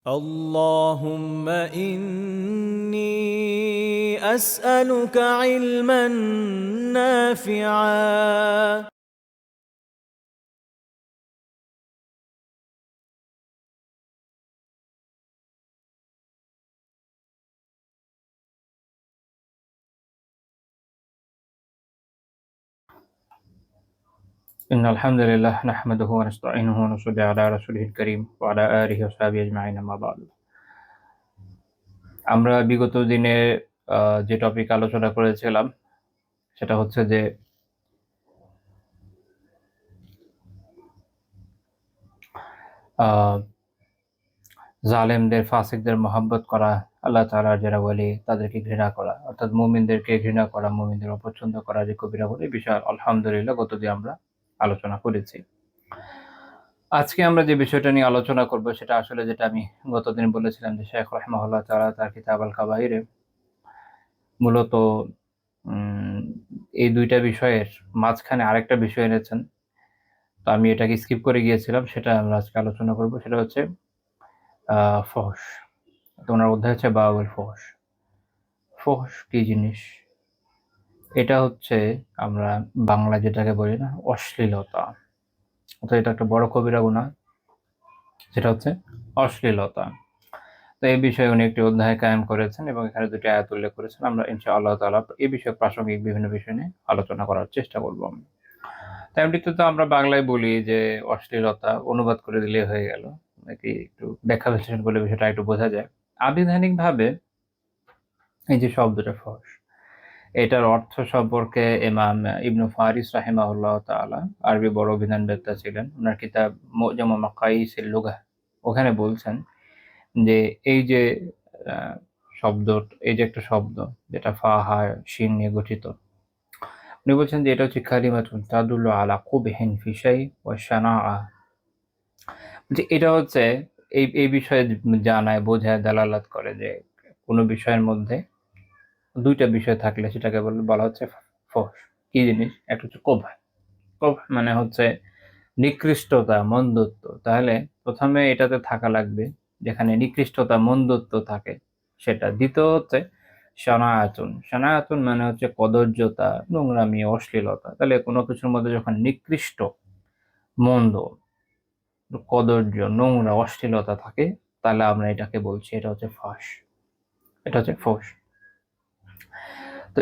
اللهم إني أسألك علما نافعا إن الحمد لله نحمده ونستعينه ونصلي على رسوله الكريم وعلى آله وصحبه أجمعين أما بعد আমরা বিগত দিনে যে টপিক আলোচনা করেছিলাম সেটা হচ্ছে যে জালেমদের ফাসিকদের মহব্বত করা, আল্লাহ তাআলার যারা ওয়ালি তাদেরকে ঘৃণা করা, অর্থাৎ মুমিনদেরকে ঘৃণা করা, মুমিনদের অপছন্দ করা যে কবিরা গুনাহ, এই বিষয়ে আলহামদুলিল্লাহ গতদিন আমরা আলোচনা করেছি। আজকে আমরা যে বিষয়টা নিয়ে আলোচনা করব সেটা আসলে যেটা আমি গতদিন বলেছিলাম যে শেখ রাহিমাহুল্লাহ তাআলা তার কিতাব আল কাবাইরে মূলত এই দুইটা বিষয়ের মাঝখানে আরেকটা বিষয় এনেছেন। তো আমি এটাকে স্কিপ করে গিয়েছিলাম, সেটা আমরা আজকে আলোচনা করব। সেটা হচ্ছে ফহশ। তো ওনার অধ্যায় হচ্ছে বাবুল ফহশ। ফহশ কি জিনিস? এটা হচ্ছে আমরা বাংলা যেটাকে বলি না অশ্লীলতা, অর্থাৎ এটা একটা বড় কবিরা গুনাহ, সেটা হচ্ছে অশ্লীলতা। তো এই বিষয়ে উনি একটি অধ্যায় কায়েম করেছেন এবং এখানে দুটি আয়াত উল্লেখ করেছেন। আমরা ইনশাআল্লাহ তাআলা এই বিষয়ে প্রাসঙ্গিক বিভিন্ন বিষয় নিয়ে আলোচনা করার চেষ্টা করব। তেমনিতে তো আমরা বাংলায় বলি যে অশ্লীলতা, অনুবাদ করে দিলেই হয়ে গেল, নাকি একটু ব্যাখ্যা বিশ্লেষণ করলে বিষয়টা একটু বোঝা যায়। আবিধানিকভাবে এই যে শব্দটা ফহশ, এটার অর্থ সম্পর্কে ইমাম ইবনু ফারিস রাহিমাহুল্লাহ তাআলা আরবি বড় অভিধানবেত্তা ছিলেন। ওনার কিতাব মু'জামু মাকাইসিল লুগাহ, ওখানে বলছেন যে এই যে শব্দ, এই যে একটা শব্দ যেটা ফা হা শিন নিয়ে গঠিত, উনি বলছেন যে এটা হচ্ছে কালিমাতুন তাদুল্লু আলা কুবহিন ফি শাই ওয়া শানাআ। যে এটা হচ্ছে এই বিষয়ে জানায়, বোঝায়, দালালাত করে যে কোনো বিষয়ের মধ্যে দুইটা বিষয় থাকলে সেটাকে বলা হচ্ছে ফহশ। কি জিনিস? একটা হচ্ছে কোবহ। কোবহ মানে হচ্ছে নিকৃষ্টতা, মন্দত্ব। তাহলে প্রথমে এটাতে থাকা লাগবে যেখানে নিকৃষ্টতা, মন্দত্ব থাকে সেটা। দ্বিতীয় হচ্ছে শানাআতুন। শানাআতুন মানে হচ্ছে কদর্যতা, নোংরামি, অশ্লীলতা। তাহলে কোনো কিছুর মধ্যে যখন নিকৃষ্ট, মন্দ, কদর্য, নোংরা, অশ্লীলতা থাকে, তাহলে আমরা এটাকে বলছি এটা হচ্ছে ফাহশ, এটা হচ্ছে ফহশ। তো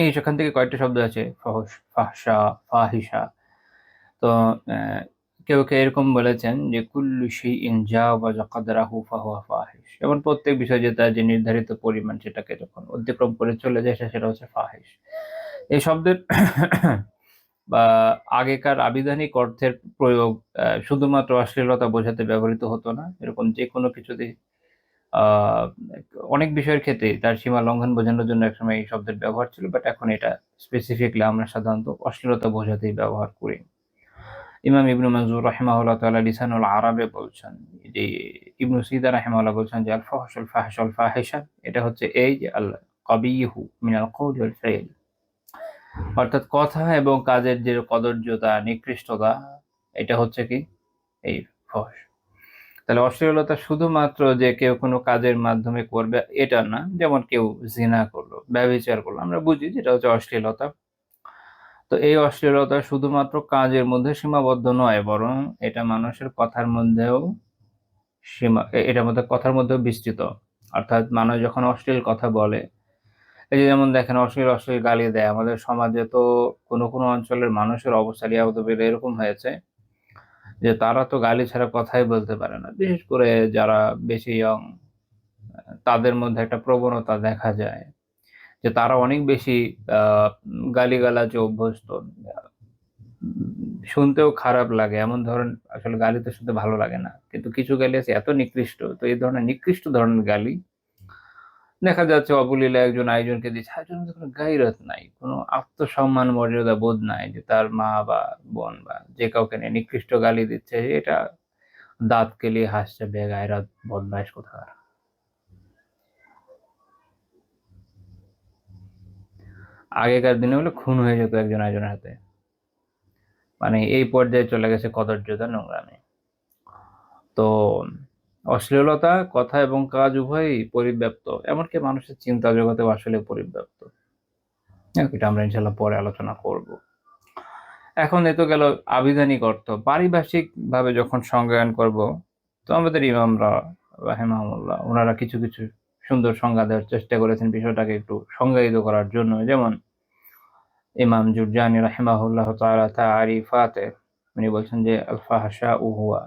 এই সেখান থেকে কয়েকটা শব্দ আছে, ফহশ, ফাহশা, ফাহিশা। তো কেউ এরকম বলেছেন যে কুল্লু শাইইন জাওয়াজা কদরাহু ফাহুয়া ফাহিশ। যেমন প্রত্যেক বিষয় যেটা যে নির্ধারিত পরিমাণ সেটাকে যখন অতিক্রম করে চলে যায় সেটা হচ্ছে ফাহিশ। এই শব্দের বা আগেকার আবিধানিক অর্থের প্রয়োগ শুধুমাত্র অশ্লীলতা বোঝাতে ব্যবহৃত হতো না। এরকম যেকোনো কিছুতেই আ অনেক বিষয়ের ক্ষেত্রেই তার সীমা লঙ্ঘন বোঝানোর জন্য একসময় এই শব্দের ব্যবহার ছিল। বাট এখন এটা স্পেসিফিকলি আমরা সাধারণত অশ্লীলতা বোঝাতেই ব্যবহার করি। ইমাম ইবনু মানজুর রাহিমাহুল্লাহ তাআলা লিসানুল আরাবে বলছেন যে, ইবনু সিদা রাহিমাহুল্লাহ বলছেন যে আল ফাহশুল ফাহশুল ফাহিশা, এটা হচ্ছে এই যে আল কাবিহু মিনাল কওলি ওয়াল ফি'ল, অর্থাৎ কথা এবং কাজের যে কদর্যতা, নিকৃষ্টতা, এটা হচ্ছে কি এই ফহশ। তাহলে অশ্লীলতা শুধুমাত্র যে কেউ কোনো কাজের মাধ্যমে করবে এটা না। যেমন কেউ জিনা করলো, ব্যভিচার করলো, আমরা বুঝি যেটা হচ্ছে অশ্লীলতা। তো এই অশ্লীলতা শুধুমাত্র কাজের মধ্যে সীমাবদ্ধ নয়, বরং এটা মানুষের কথার মধ্যেও এটার মধ্যে কথার মধ্যেও বিস্তৃত। অর্থাৎ মানুষ যখন অশ্লীল কথা বলে, এই যে যেমন দেখেন অশ্লীল গালি দেয়। আমাদের সমাজে তো কোনো অঞ্চলের মানুষের অবস্থা লিয়াকতুবিল্লাহ এরকম হয়েছে যে তারা তো গালি ছাড়া কথাই বলতে পারে না। বিশেষ করে যারা বেশি ইয়ং, তাদের মধ্যে একটা প্রবণতা দেখা যায় যে তারা অনেক বেশি আ গালিগালাজে অভ্যস্ত। শুনতেও খারাপ লাগে। এমন আসলে গালি তো শুনতে ভালো লাগে না। কিন্তু কিছু গালি আছে এত নিকৃষ্ট, তো এই ধরনের নিকৃষ্ট ধরনের গালি দেখা যাচ্ছে অবলীলা একজন আরেকজনকে দিচ্ছে। আরেকজনের মধ্যে কোনো গায়রত নাই। কোনো আত্মসম্মান, মর্যাদা বোধ নাই যে তার মা বা বোন বা যে কাউকে নিয়ে নিকৃষ্ট গালি দিচ্ছে। এটা দাঁত কেলিয়ে হাসছে, বেগায়রত বদমাইশ কোথাকার। আগেকার দিনে হলে খুন হয়ে যেত একজন আরেকজনের হাতে। মানে এই পর্যায়ে চলে গেছে কদর্যতা, নোংরামি। তো অশ্লীলতা কথা এবং কাজ উভয়ই পরিব্যাপ্ত, এমনকি মানুষের চিন্তা জগতেও আসলে পরিব্যাপ্ত। এটা আমরা ইনশাল্লাহ পরে আলোচনা করব। এখন এ তো গেল আবিধানিক অর্থ। পারিভাষিক ভাবে যখন সংজ্ঞায়ন করব, তো আমাদের ইমামরা রাহিমাহুল্লাহ ওনারা কিছু কিছু সুন্দর সংজ্ঞা দেওয়ার চেষ্টা করেছেন বিষয়টাকে একটু সংজ্ঞায়িত করার জন্য। যেমন ইমাম জুরজানি রাহিমাহুল্লাহ তাআলা তারিফাতে উনি বলছেন যে আল ফাহশাউ হুয়া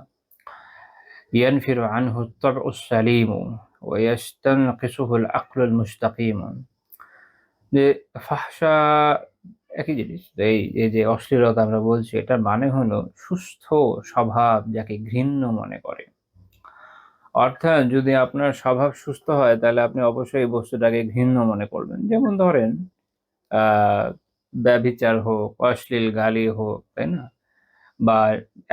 ইয়ানফিরু আনহু আত-তাবউ আস-সালিম ওয়া ইয়াস্তানকিসুহু আল-আকলু আল-মুস্তাকিম। যে ফাহশা একই জিনিস। এই যে অশ্লীলতা আমরা বলছি, এটার মানে হলো সুস্থ স্বভাব যাকে ঘৃণ্য মনে করে। অর্থাৎ যদি আপনার স্বভাব সুস্থ হয় তাহলে আপনি অবশ্যই এই বস্তুটাকে ঘৃণ্য মনে করবেন। যেমন ধরেন ব্যভিচার হোক, অশ্লীল গালি হোক, তাই না? বা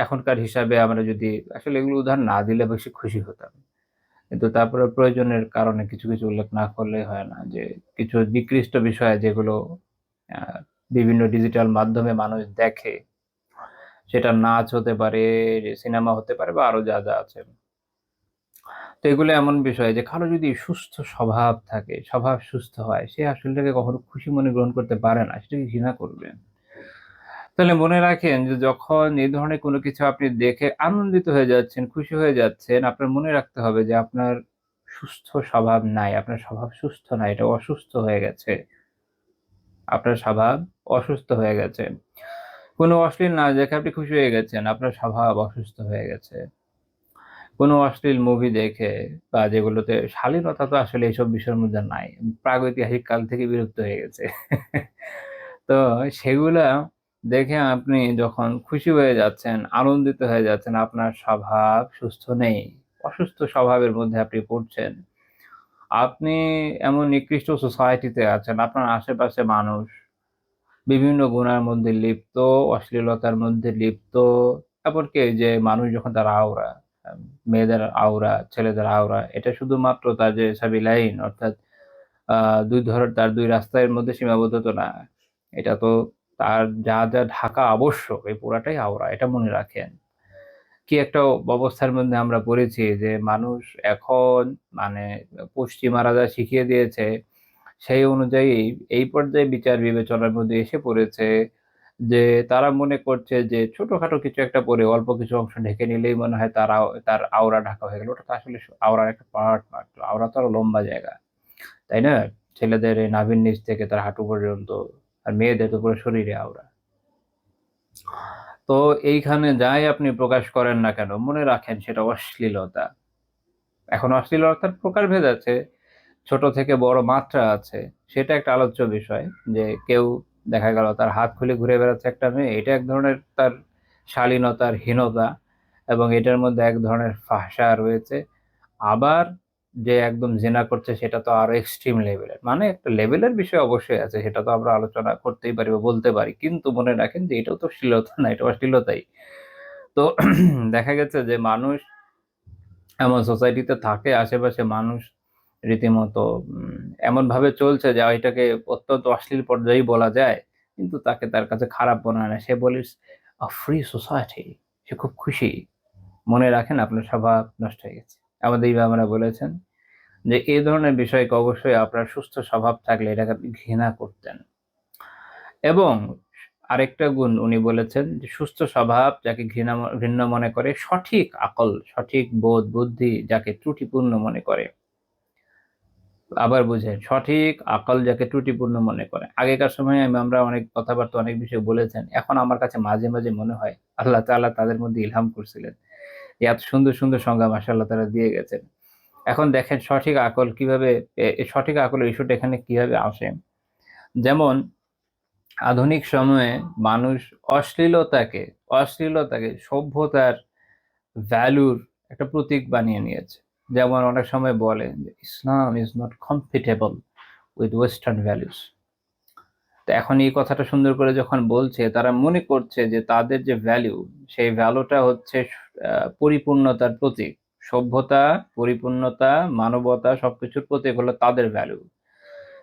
এখনকার হিসাবে আমরা যদি আসলে এগুলো উদাহরণ না দিলে বেশি খুশি হতাম। কিন্তু তারপরে প্রয়োজনের কারণে কিছু কিছু উল্লেখ না করলেই হয় না, যে কিছু নিকৃষ্ট বিষয় যেগুলো আ বিভিন্ন ডিজিটাল মাধ্যমে মানুষ দেখে, সেটা নাচ হতে পারে, সিনেমা হতে পারে বা আরো যা যা আছে। তো এগুলো এমন বিষয় যে কারো যদি সুস্থ স্বভাব থাকে, স্বভাব সুস্থ হয়, সে আসলে এটাকে কখনো খুশি মনে গ্রহণ করতে পারে না, সেটাকে ঘৃণা করবে। তাহলে মনে রাখেন যে যখন এই ধরনের কোনো কিছু আপনি দেখে আনন্দিত হয়ে যাচ্ছেন, খুশি হয়ে যাচ্ছেন, আপনার মনে রাখতে হবে যে আপনার সুস্থ স্বভাব নাই, আপনার স্বভাব সুস্থ নাই, এটা অসুস্থ হয়ে গেছে। আপনার স্বভাব অসুস্থ হয়ে গেছে। কোনো অশ্লীল নাচ দেখে আপনি খুশি হয়ে গেছেন, আপনার স্বভাব অসুস্থ হয়ে গেছে। কোনো অশ্লীল মুভি দেখে বা যেগুলোতে শালীনতা তো আসলে এইসব বিষয়ের মধ্যে নাই। প্রাগৈতিহাসিক কাল থেকে বিলুপ্ত হয়ে গেছে। তো সেগুলা দেখে আপনি যখন খুশি হয়ে যাচ্ছেন, আনন্দিত হয়ে যাচ্ছেন, আপনার স্বভাব সুস্থ নেই। অসুস্থ স্বভাবের মধ্যে আপনি পড়ছেন। আপনি এমন নিকৃষ্ট সোসাইটিতে আছেন, আপনার আশেপাশে মানুষ বিভিন্ন গুনার মধ্যে লিপ্ত, অশ্লীলতার মধ্যে লিপ্ত। এমনকি এই যে মানুষ যখন তার আওরা, মেয়েদের আওরা, ছেলেদের আওরা, এটা শুধুমাত্র তার যে সাবিলাইন অর্থাৎ আ ২ রাস্তার মধ্যে সীমাবদ্ধ তো না। এটা তো তার যা, যা ঢাকা আবশ্যক এই পুরাটাই আওরা। এটা মনে রাখেন। কি একটা অবস্থার মধ্যে আমরা পড়েছি যে মানুষ এখন মানে পশ্চিমারা যা শিখিয়ে দিয়েছে সেই অনুযায়ী এই পর্যায়ে বিচার বিবেচনার মধ্যে এসে পড়েছে যে তারা মনে করছে যে ছোটখাটো কিছু একটা পরে অল্প কিছু অংশ ঢেকে নিলেই মনে হয় তার আওরা ঢাকা হয়ে গেল। ওটা তো আসলে আওরার একটা পার্ট মাত্র। আওরা তো আরো লম্বা জায়গা। তাই না? ছেলেদের এই নাভির নিচ থেকে তার হাঁটু পর্যন্ত, আর মেয়েদের তো পুরো শরীরে আওরা। তো এইখানে যাই আপনি প্রকাশ করেন না কেন, মনে রাখেন সেটা অশ্লীলতা। এখন অশ্লীলতার প্রকারভেদ আছে। ছোট থেকে বড় মাত্রা আছে। সেটা একটা আলোচ্য বিষয়। যে কেউ দেখা গেল তার হাত খুলে ঘুরে বেড়াচ্ছে একটা মেয়ে, এটা এক ধরনের তার শালীনতার হীনতা এবং এটার মধ্যে এক ধরনের ফাহশা রয়েছে। আবার যে একদম জিনা করছে সেটা তো আরো এক্সট্রিম লেভেলের। মানে একটা লেভেলের বিষয় অবশ্যই আছে। সেটা তো আমরা আলোচনা করতেই পারি বা বলতে পারি। কিন্তু মনে রাখেন যে এটাও তো শ্লীলতা না, এটা অশ্লীলতাই। তো দেখা গেছে যে মানুষ এমন সোসাইটিতে থাকে, আশেপাশে মানুষ রীতিমতো এমনভাবে চলছে যে এটাকে অত্যন্ত অশ্লীল পর্যায়েই বলা যায়। কিন্তু তাকে তার কাছে খারাপ মনে হয় না। সে বলে আ ফ্রি সোসাইটি। সে খুব খুশি। মনে রাখেন আপনার স্বভাব নষ্ট হয়ে গেছে। আমাদের ইমামরা বলেছেন যে এই ধরনের বিষয়কে অবশ্যই আপনার সুস্থ স্বভাব থাকলে এটাকে আপনি ঘৃণা করতেন। এবং আরেকটা গুণ উনি বলেছেন যে সুস্থ স্বভাব যাকে ঘৃণ্য মনে করে, সঠিক আকল, সঠিক বোধ, বুদ্ধি যাকে ত্রুটিপূর্ণ মনে করে। আবার বুঝেন, সঠিক আকল যাকে ত্রুটিপূর্ণ মনে করে। আগেকার সময়ে আমরা অনেক কথাবার্তা, অনেক বিষয় বলেছেন। এখন আমার কাছে মাঝে, মাঝে মনে হয় আল্লাহ তাআলা তাদের মধ্যে ইলহাম করছিলেন। এত সুন্দর, সুন্দর সংজ্ঞা মাশাআল্লাহ তারা দিয়ে গেছেন। এখন দেখেন সঠিক আকল কিভাবে, সঠিক আকলের ইস্যুটা এখানে কিভাবে আসে। যেমন আধুনিক সময়ে মানুষ অশ্লীলতাকে অশ্লীলতাকে সভ্যতার ভ্যালুর একটা প্রতীক বানিয়ে নিয়েছে। যেমন অনেক সময় বলে যে, "Islam is not compatible with western values." তো এখন এই কথাটা সুন্দর করে যখন বলছে, তারা মনে করছে যে তাদের যে ভ্যালু, সেই ভ্যালুটা হচ্ছে পরিপূর্ণতার প্রতীক। সভ্যতা, পরিপূর্ণতা, মানবতা সবকিছুর প্রতীক হলো তাদের ভ্যালু।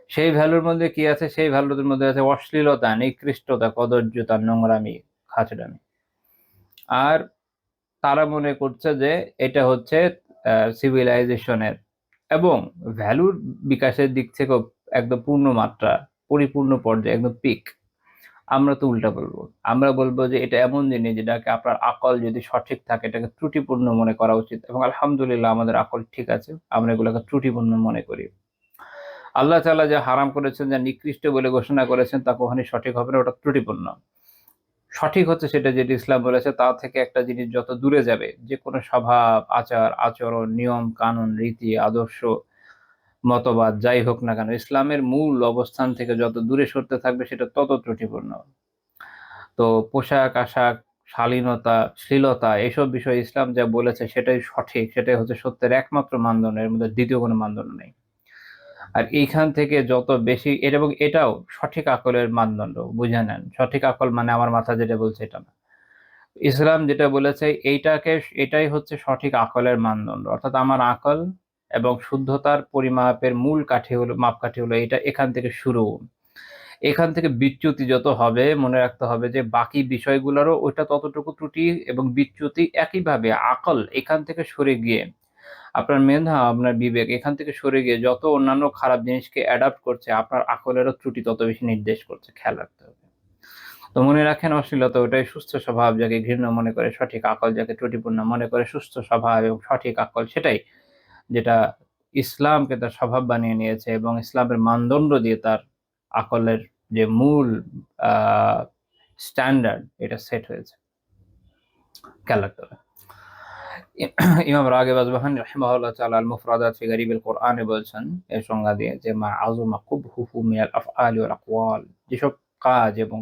সেই ভ্যালুর মধ্যে কি আছে? সেই ভ্যালুদের মধ্যে আছে অশ্লীলতা, নিকৃষ্টতা, কদর্যতা, নোংরামি, খাচড়ামি। আর তারা মনে করছে যে এটা হচ্ছে সিভিলাইজেশনের এবং ভ্যালুর বিকাশের দিক থেকেও একদম পূর্ণ মাত্রা, পরিপূর্ণ পর্যায়ে, একদম পিক। আমরা তো উল্টা বলবো, আমরা বলবো যে এটা এমন জিনিস যেটাকে আপনার আকল যদি সঠিক থাকে এটাকে ত্রুটিপূর্ণ মনে করা উচিত, এবং আলহামদুলিল্লাহ আমাদের আকল ঠিক আছে, আমরা এগুলোকে ত্রুটিপূর্ণ মনে করি। আল্লাহ তাআলা যা হারাম করেছেন, যা নিকৃষ্ট বলে ঘোষণা করেছেন, তা কখনোই সঠিক হবে না, ওটা ত্রুটিপূর্ণ। সঠিক হচ্ছে সেটা যেটা ইসলাম বলেছে, তা থেকে একটা জিনিস যত দূরে যাবে, যে কোনো স্বভাব, আচার আচরণ, নিয়ম কানুন, রীতি আদর্শ, মতবাদ যাই হোক না কেন, ইসলামের মূল অবস্থান থেকে যত দূরে সরতে থাকবে সেটা তত ত্রুটিপূর্ণ। তো পোশাক আশাক, শালীনতা, শ্লীলতা, এসব বিষয়ে ইসলাম যা বলেছে সেটাই সঠিক, সেটাই হচ্ছে সত্যের একমাত্র মানদণ্ড, এর মধ্যে দ্বিতীয় কোনো মানদণ্ড নেই। আর এইখান থেকে যত বেশি এবং এটাও সঠিক আকলের মানদণ্ড, বুঝে নেন। সঠিক আকল মানে আমার মাথা যেটা বলছে এটা না, ইসলাম যেটা বলেছে এটাই হচ্ছে সঠিক আকলের মানদণ্ড। অর্থাৎ আমার আকল এবং শুদ্ধতার পরিমাপের মূল মাপকাঠি হলো এটা, এখান থেকে শুরু। এখান থেকে বিচ্যুতি যত হবে, মনে রাখতে হবে যে বাকি বিষয়গুলোরও ওইটা ততটুকু ত্রুটি এবং বিচ্যুতি একইভাবে। আকল এখান থেকে সরে গিয়ে, আপনার মেধা, আপনার বিবেক এখান থেকে সরে গিয়ে যত অন্যান্য খারাপ জিনিসকে অ্যাডাপ্ট করছে, আপনার আকলেরও ত্রুটি তত বেশি নির্দেশ করছে, খেয়াল রাখতে হবে। তো মনে রাখেন, অশ্লীলতা ওটাই সুস্থ স্বভাব যাকে ঘৃণ্য মনে করে, সঠিক আকল যাকে ত্রুটিপূর্ণ মনে করে। সুস্থ স্বভাব এবং সঠিক আকল সেটাই যেটা ইসলামকে তার স্বভাব বানিয়ে নিয়েছে এবং ইসলামের মানদণ্ড দিয়ে তার আকলের যে মূল স্ট্যান্ডার্ড, এটা সেট হয়েছে, খেয়াল রাখতে হবে। ইমাম রাগিব আসবাহানি রাহিমাহুল্লাহ তাআলা আল মুফরাদাত ফি গারিবিল কোরআনে বলছেন এর সংজ্ঞা দিয়ে যে মা আযমা কুবহুহু মিনাল আফআলি ওয়াল আকওয়াল, যেসব কাজ এবং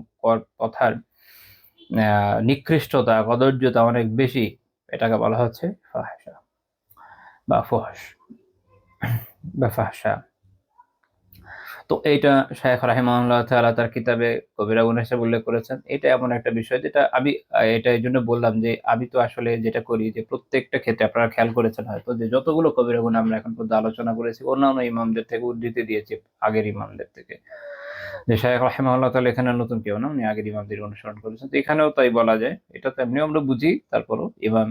কথার নিকৃষ্টতা, কদর্যতা অনেক বেশি, এটাকে বলা হচ্ছে ফাহশা বা ফুহশ বা ফাহশা। তো এইটা শায়খ রাহিমাহুল্লাহ তাআলা তার কিতাবে কবিরা গুনাহ হিসেবে উল্লেখ করেছেন। এটা এমন একটা বিষয় যেটা আমি এটা এই জন্য বললাম যে আমি তো আসলে যেটা করি যে প্রত্যেকটা ক্ষেত্রে আপনারা খেয়াল করেছেন হয়তো যে যতগুলো কবিরা গুনাহ আমরা এখন পর্যন্ত আলোচনা করেছি, অন্যান্য ইমামদের থেকে উদ্ধৃতি দিয়েছি, আগের ইমামদের থেকে। যে শায়খ রাহিমাহুল্লাহ তাআলা এখানে নতুন কেউ না, উনি আগের ইমামদের অনুসরণ করেছেন। তো এখানেও তাই বলা যায়, এটা তো এমনিও আমরা বুঝি, তারপরও ইমাম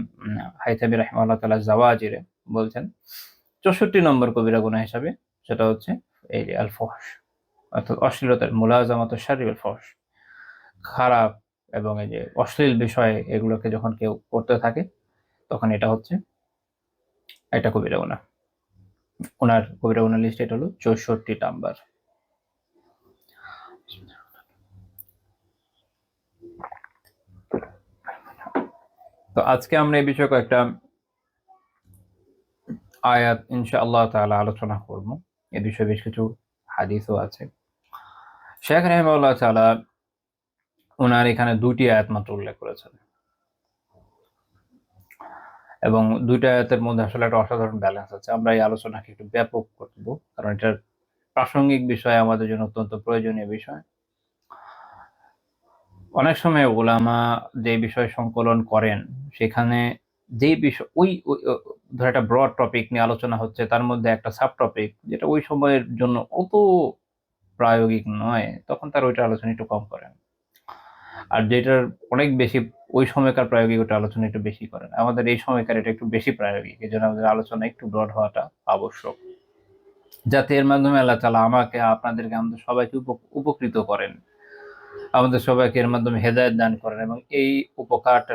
হাইতামি রাহিমাহুল্লাহ তাআলা জাওয়াজিরে বলছেন ৬৪ নম্বর কবিরা গুনাহ হিসাবে, সেটা হচ্ছে এই যে আল ফুহশ, অর্থাৎ অশ্লীলতার মুলাজামাতু শাররি ওয়াল ফুহশ, খারাপ এবং এই যে অশ্লীল বিষয় এগুলোকে যখন কেউ করতে থাকে তখন এটা হচ্ছে একটা কবিরা গুনাহ। ওনার কবিরা গুনাহ লিস্ট এটা হলো ৬৪ নাম্বার। তো আজকে আমরা এই বিষয়ে কয়েকটা আয়াত ইনশাআল্লাহ তাআলা আলোচনা করব। এ বিষয়ে বেশ কিছু হাদিসও আছে। শায়খ রাহিমাহুল্লাহ তাআলা ওনার এখানে ২টি আয়াত মাত্র উল্লেখ করেছেন এবং ২টা আয়াতের মধ্যে আসলে একটা অসাধারণ ব্যালেন্স আছে। আমরা এই আলোচনাকে একটু ব্যাপক করব, কারণ এটার প্রাসঙ্গিক বিষয়, আমাদের জন্য অত্যন্ত প্রয়োজনীয় বিষয়। অনেক সময় উলামা যে বিষয় সংকলন করেন, সেখানে যেই বিষয় ধর একটা ব্রড টপিক নিয়ে আলোচনা হচ্ছে, তার মধ্যে একটা সাব টপিক যেটা ওই সময়ের জন্য অত প্রায়োগিক নয়, তখন তারা ওইটা আলোচনা একটু কম করেন। আর যেটার অনেক বেশি ওই সময়কার প্রায়োগিক, ওটা আলোচনা একটু বেশি করেন। আমাদের এই সময়কার এটা একটু বেশি প্রায়োগিক, এজন্য আমাদের আলোচনা একটু ব্রড হওয়াটা আবশ্যক, যাতে এর মাধ্যমে আল্লাহ তাআলা আমাকে, আপনাদেরকে, আমাদের সবাইকে উপকৃত করেন, আমাদের সবাইকে এর মাধ্যমে হেদায়েত দান করেন এবং এই উপকারটা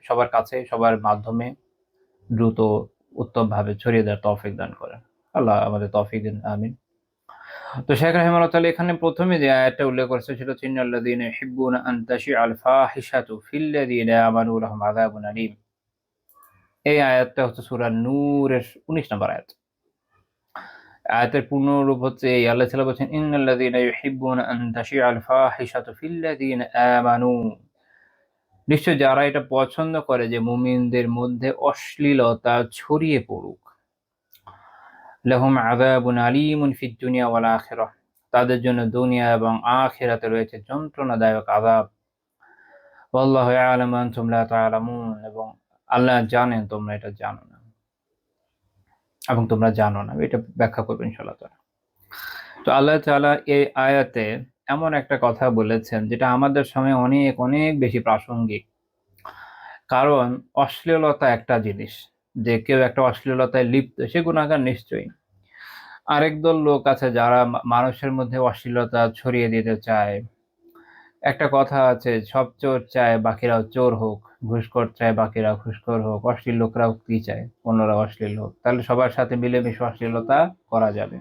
সবার কাছে, সবার মাধ্যমে দ্রুত উত্তমভাবে ছড়িয়ে দেওয়ার তৌফিক দান করেন। আল্লাহ আমাদের তৌফিক দিন, আমিন। তো শায়খ রাহিমাহুল্লাহ তাআলা এখানে প্রথমে যে আয়াতটা উল্লেখ করেছে সেটা হচ্ছে ইন্নাল্লাযীনা ইউহিব্বুনা আন তাশিআল ফাহিশাতু ফিল্লাযীনা আমানু লাহুম আযাবুন আলীম। এই আয়াতটা হচ্ছে সূরা নূরের ১৯ নম্বর আয়াত। আয়াতের পূর্ণরূপ হচ্ছে এই, আল্লাহ তাআলা বলছেন ইন্নাল্লাযীনা ইউহিব্বুনা আন তাশিআল ফাহিশাতু ফিল্লাযীনা আমানু, নিশ্চয় যারা এটা পছন্দ করে যে মুমিনদের মধ্যে অশ্লীলতা ছড়িয়ে পড়ুক, লাহুম আযাবুন আলীমুন ফিদ দুনিয়া ওয়াল আখিরাহ, তাদের জন্য দুনিয়া এবং আখিরাতে রয়েছে যন্ত্রণাদায়ক আযাব। ওয়াল্লাহু ইয়ালামু আনতুম লা তা'লামুন, এবং আল্লাহ জানেন তোমরা এটা জানো না, এবং তোমরা জানো না। এটা ব্যাখ্যা করব ইনশাআল্লাহ তাআলা। তো আল্লাহ তাআলা এই আয়াতে এমন একটা কথা বলেছেন যেটা আমাদের সময় অনেক অনেক বেশি প্রাসঙ্গিক। কারণ অশ্লীলতা একটা জিনিস, যে কেউ একটা অশ্লীলতায় লিপ্ত, সে গুনাহগার নিশ্চয়ই। আরেক দল লোক আছে যারা মানুষের মধ্যে অশ্লীলতা ছড়িয়ে দিতে চায়। একটা কথা আছে, সব চোর চায় বাকিরাও চোর হোক, ঘুষখোর চায় বাকিরা ঘুষখোর হোক, অশ্লীল লোকরাও কি চায় অন্যরা অশ্লীল হোক। তাহলে সবার সাথে মিলেমিশে অশ্লীলতা করা যাবে।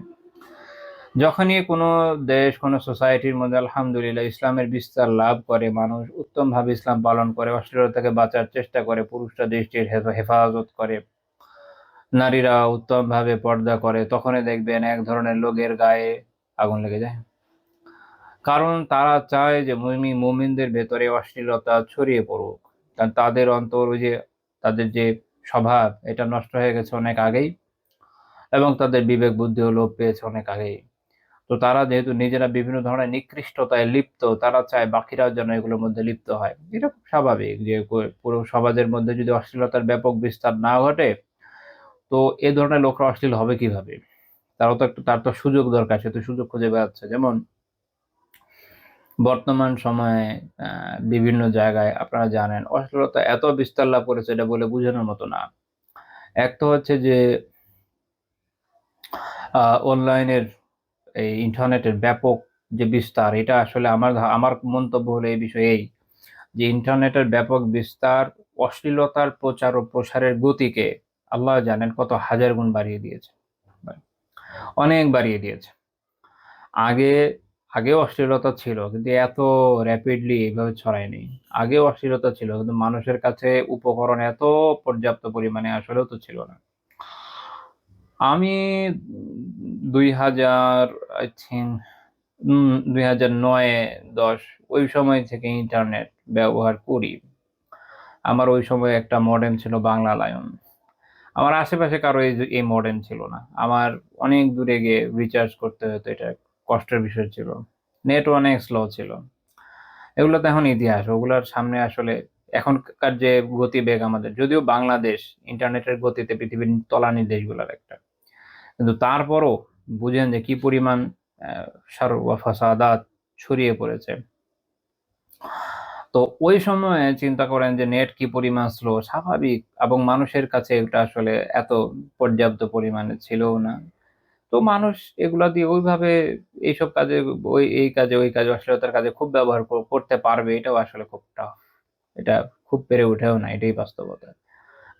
যখনই কোনো দেশ, কোনো সোসাইটির মধ্যে আলহামদুলিল্লাহ ইসলামের বিস্তার লাভ করে, মানুষ উত্তমভাবে ইসলাম পালন করে, অশ্লীলতাকে বাঁচার চেষ্টা করে, পুরুষরা দৃষ্টির হেফাজত করে, নারীরা উত্তমভাবে পর্দা করে, তখনই দেখবেন এক ধরনের লোকের গায়ে আগুন লেগে যায়। কারণ তারা চায় যে মুমিনদের ভেতরে অশ্লীলতা ছড়িয়ে পড়ুক। কারণ তাদের অন্তর, ওই যে তাদের যে স্বভাব, এটা নষ্ট হয়ে গেছে অনেক আগেই, এবং তাদের বিবেক বুদ্ধিও লোপ পেয়েছে অনেক আগেই। তো তারা যেহেতু নিজেরা বিভিন্ন ধরনের নিকৃষ্টতায় লিপ্ত, তারা চায় বাকিরাও যেন এগুলোর মধ্যে লিপ্ত হয়। এটা খুব স্বাভাবিক যে পুরো সমাজের মধ্যে যদি অশ্লীলতার ব্যাপক বিস্তার না ঘটে, তো এ ধরনের লোকরা অশ্লীল হবে কিভাবে? তার তো সুযোগ দরকার, সে তো সুযোগ খুঁজে বেড়াচ্ছে। যেমন বর্তমান সময়ে বিভিন্ন জায়গায় আপনারা জানেন অশ্লীলতা এত বিস্তার লাভ করেছে, এটা বলে বোঝানোর মতো না। এক তো হচ্ছে যে অনলাইনের, এই ইন্টারনেটের ব্যাপক যে বিস্তার, এটা আসলে আমার মন্তব্য হলো এই বিষয়ে এই, যে ইন্টারনেটের ব্যাপক বিস্তার অশ্লীলতার প্রচার ও প্রসারের গতিকে আল্লাহ জানেন কত হাজার গুণ বাড়িয়ে দিয়েছে, অনেক বাড়িয়ে দিয়েছে। আগে আগেও অশ্লীলতা ছিল, কিন্তু এত র্যাপিডলি এইভাবে ছড়ায়নি। আগেও অশ্লীলতা ছিল, কিন্তু মানুষের কাছে উপকরণ এত পর্যাপ্ত পরিমাণে আসলেও তো ছিল না। আমি 2000 আই থিঙ্ক 2009-10 ওই সময় থেকে ইন্টারনেট ব্যবহার করি। আমার ওই সময় একটা মডেম ছিল বাংলা লায়ন। আমার আশেপাশে কারো এই মডেম ছিল না। আমার অনেক দূরে গিয়ে রিচার্জ করতে হতো, এটা কষ্টের বিষয় ছিল। নেট অনেক স্লো ছিল। এগুলো তো এখন ইতিহাস, ওগুলোর সামনে আসলে এখনকার যে গতিবেগ আমাদের, যদিও বাংলাদেশ ইন্টারনেটের গতিতে পৃথিবীর তলানি দেশগুলোর একটা, কিন্তু তারপরও বুঝেন যে কি পরিমাণ শার ওয়া ফাসাদাত ছড়িয়ে পড়েছে। তো ওই সময়ে চিন্তা করেন যে নেট কি পরিমাণ স্লো, স্বাভাবিক, এবং মানুষের কাছে এটা আসলে এত পর্যাপ্ত পরিমাণে ছিলও না। তো মানুষ এগুলা দিয়ে ওইভাবে এইসব কাজে, এই কাজে ওই কাজে, অশ্লীলতার কাজে খুব ব্যবহার করতে পারবে, এটাও আসলে খুব টাফ। এটা খুব পেরে উঠেও না, এটাই বাস্তবতা।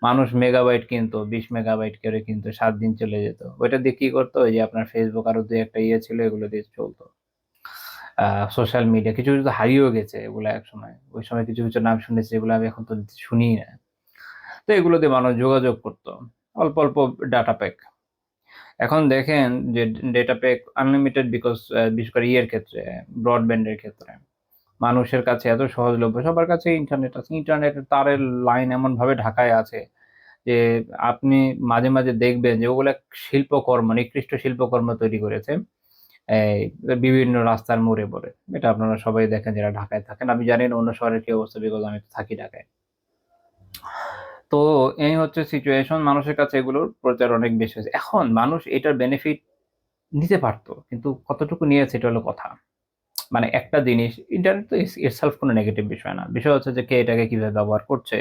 মানুষ মেগাবাইট কিনতো, 20 মেগাবাইট করে কিন্তু 7 দিন চলে যেত। ওইটা দিয়ে কি করতো? ওই যে আপনার ফেসবুক আরো দুই একটা ইয়ে ছিল, এগুলো দিয়ে চলতো। সোশ্যাল মিডিয়া কিছু কিছু তো হারিয়েও গেছে এগুলো এক সময়। ওই সময় কিছু কিছু নাম শুনেছি, এগুলো আমি এখন তো শুনিই না। তো এগুলো দিয়ে মানুষ যোগাযোগ করতো, অল্প অল্প ডাটা প্যাক। এখন দেখেন যে ডেটা প্যাক আনলিমিটেড, বিশেষ করে ইয়ের ক্ষেত্রে, ব্রডব্যান্ডের ক্ষেত্রে মানুষের কাছে এত সহজলভ্য, সবার কাছে ইন্টারনেট আছে। ইন্টারনেটের তারের লাইন এমন ভাবে ঢাকায় আছে যে আপনি মাঝে মাঝে দেখবেন যে ওগুলা শিল্পকর্ম, নিকৃষ্ট শিল্পকর্ম তৈরি করেছে এই বিভিন্ন রাস্তার মোড়ে মোড়ে। এটা আপনারা সবাই দেখেন যারা ঢাকায় থাকেন। আমি জানি না অন্য শহরের কি অবস্থা, বিকজ আমি তো থাকি ঢাকায়। তো এই হচ্ছে সিচুয়েশন, মানুষের কাছে এগুলোর প্রচার অনেক বেশি হয়েছে। এখন মানুষ এটার বেনিফিট নিতে পারতো, কিন্তু কতটুকু নিয়েছে এটা হলো কথা। মানে একটা জিনিস, ইন্টারনেট তো ইটসেলফ কোনো নেগেটিভ বিষয় না, বিষয় হচ্ছে যে কে এটাকে কিভাবে ব্যবহার করছে।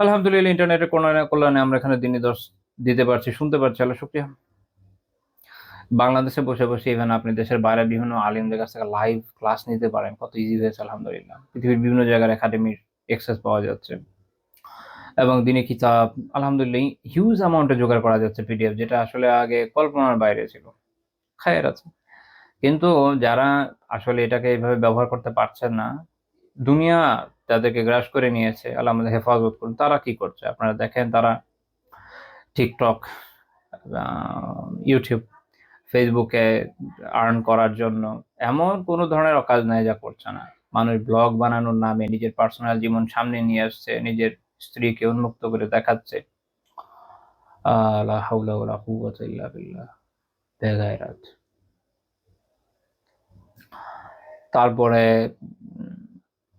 আলহামদুলিল্লাহ ইন্টারনেটের কল্যাণে আমরা এখানে দিনই দশ দিতে পারছি, শুনতে পারছি, আল্লাহ শুকরিয়া। বাংলাদেশে বসে বসে ইভেন আপনি দেশের বাইরে বিভিন্ন আলিমদের কাছ থেকে লাইভ ক্লাস নিতে পারেন, কত ইজি হয়েছে আলহামদুলিল্লাহ। পৃথিবীর বিভিন্ন জায়গার একাডেমির এক্সেস পাওয়া যাচ্ছে, এবং দিনে কিতাব আলহামদুলিল্লাহ হিউজ অ্যামাউন্টে জোগাড় করা যাচ্ছে, পিডিএফ, যেটা আসলে আগে কল্পনার বাইরে ছিল। খায়ের আছে। কিন্তু যারা আসলে এটাকে এইভাবে ব্যবহার করতে পারছেন না, দুনিয়া তাদেরকে গ্রাস করে নিয়েছে, আল্লাহ আমাদের হেফাজত করুন। তারা কি করছে আপনারা দেখেন, তারা টিকটক, ইউটিউব, ফেসবুকে আর্ন করার জন্য এমন কোনো ধরনের কাজ নাই যা করছে না। মানুষ ব্লগ বানানোর নামে নিজের পার্সোনাল জীবন সামনে নিয়ে আসছে, নিজের স্ত্রীকে উন্মুক্ত করে দেখাচ্ছে। লা হাওলা ওয়ালা কুওয়াতা ইল্লা বিল্লাহ, বেগায়রাত। তারপরে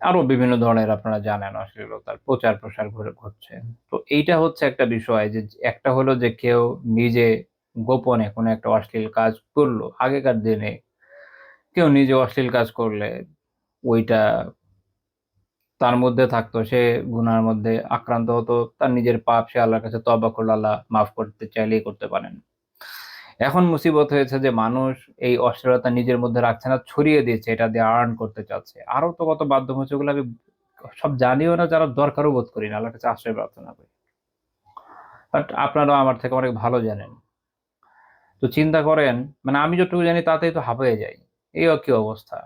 আরো বিভিন্ন ধরনের আপনারা জানেন অশ্লীলতার প্রচার প্রসার ঘটছে। তো এইটা হচ্ছে একটা বিষয় যে একটা হলো যে কেউ নিজে গোপনে কোনো একটা অশ্লীল কাজ করলো। আগেকার দিনে কেউ নিজে অশ্লীল কাজ করলে ওইটা তার মধ্যে থাকতো, সে গুনার মধ্যে আক্রান্ত হতো, তার নিজের পাপ সে আল্লাহর কাছে তওবা করলো, আল্লাহ মাফ করতে চাইলেই করতে পারেন। এখন মুসিবত হয়েছে যে মানুষ এই অশ্লীলতা নিজের মধ্যে রাখছে না, ছড়িয়ে দিয়েছে, এটা দিয়ে আর্ন করতে চাচ্ছে। আরো তো কত মাধ্যম হচ্ছে, ওগুলো আমি সব জানিও না, যারা দরকারও বোধ করি না, আল্লাহর কাছে আশ্রয় প্রার্থনা করি। বাট আপনারাও আমার থেকে অনেক ভালো জানেন। তো চিন্তা করেন, মানে আমি যতটুকু জানি তাতেই তো হাঁপিয়ে যাই। এই কি অবস্থা!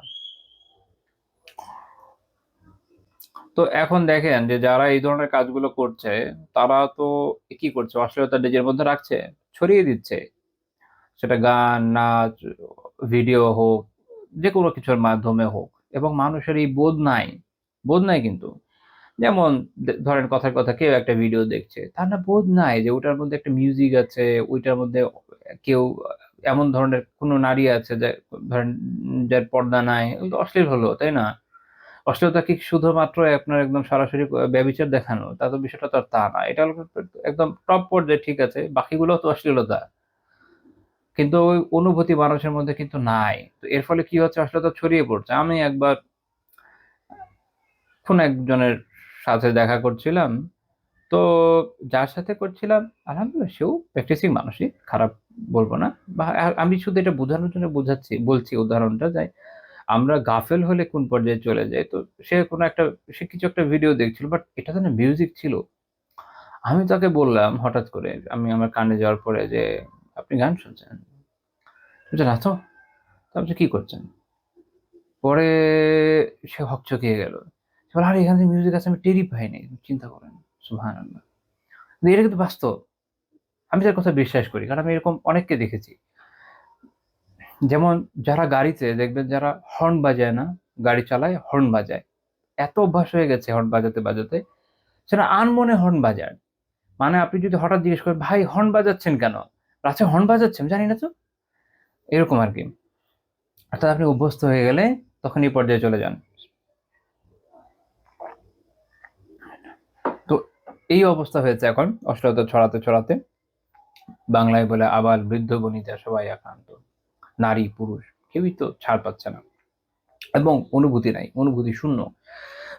তো এখন দেখেন যে যারা এই ধরনের কাজগুলো করছে, তারা তো কি করছে, অশ্লীলতা নিজের মধ্যে রাখছে, ছড়িয়ে দিচ্ছে। সেটা গান, নাচ, ভিডিও হোক, যে কোনো কিছুর মাধ্যমে হোক, এবং মানুষের এই বোধ নাই, বোধ নাই কিন্তু। যেমন ধরেন কথার কথা, কেউ একটা ভিডিও দেখছে, তার না বোধ নাই যে ওটার মধ্যে একটা মিউজিক আছে, ওইটার মধ্যে কেউ এমন ধরনের কোনো নারী আছে যে ধরেন যার পর্দা নাই, ওগুলো তো অশ্লীল হলো, তাই না? অশ্লীলতা কি শুধুমাত্র আপনার একদম সরাসরি ব্যভিচার দেখানো? তা তো, বিষয়টা তো আর তা না। এটা হলো একদম টপ পর্যায়ে, ঠিক আছে, বাকিগুলো তো অশ্লীলতা, কিন্তু ওই অনুভূতি মানুষের মধ্যে কিন্তু নাই। তো এর ফলে কি হচ্ছে, অশ্লীলতা ছড়িয়ে পড়ছে। আমি একবার কোন একজনের সাথে দেখা করছিলাম, তো যার সাথে করছিলাম আলহামদুলিল্লাহ সেও প্র্যাকটিসিং মানুষই, খারাপ বলবো না। বা আমি শুধু এটা বোঝানোর জন্য বলছি উদাহরণটা, যে আমরা গাফেল হলে কোন পর্যায়ে চলে যাই। তো সে কোনো একটা, সে কিছু একটা ভিডিও দেখছিল, বাট এটা তো না মিউজিক ছিল। আমি তাকে বললাম হঠাৎ করে, আমি আমার কানে যাওয়ার পরে, যে আপনি গান শুনছেন? বলছে না তো। তারপর কি করছেন? পরে সে হকচকিয়ে গেল। সে বলে, আরে এখানে মিউজিক আছে, আমি টেরই পাইনি। চিন্তা করেন, সুবহানাল্লাহ। কিন্তু এটা কিন্তু বাস্তব। আমি তার কথা বিশ্বাস করি, কারণ আমি এরকম অনেককে দেখেছি। যেমন যারা গাড়িতে দেখবেন, যারা হর্ন বাজায় না, গাড়ি চালায় হর্ন বাজায়, এত অভ্যাস হয়ে গেছে হর্ন বাজাতে বাজাতে, সেটা আনমনে হর্ন বাজায়। মানে আপনি যদি হঠাৎ জিজ্ঞেস করেন, ভাই হর্ন বাজাচ্ছেন কেন? আচ্ছা হর্ন বাজাচ্ছেন, জানি না তো, এরকম আর কি। অর্থাৎ আপনি অভ্যস্ত হয়ে গেলে তখন এই পর্যায়ে চলে যান। তো এই অবস্থা হয়েছে এখন, অশ্লীলতা ছড়াতে ছড়াতে। বাংলায় বলে আবার বৃদ্ধ বনিতা সবাই আক্রান্ত, নারী পুরুষ কেউই তো ছাড় পাচ্ছে না, এবং অনুভূতি নাই, অনুভূতি শূন্য,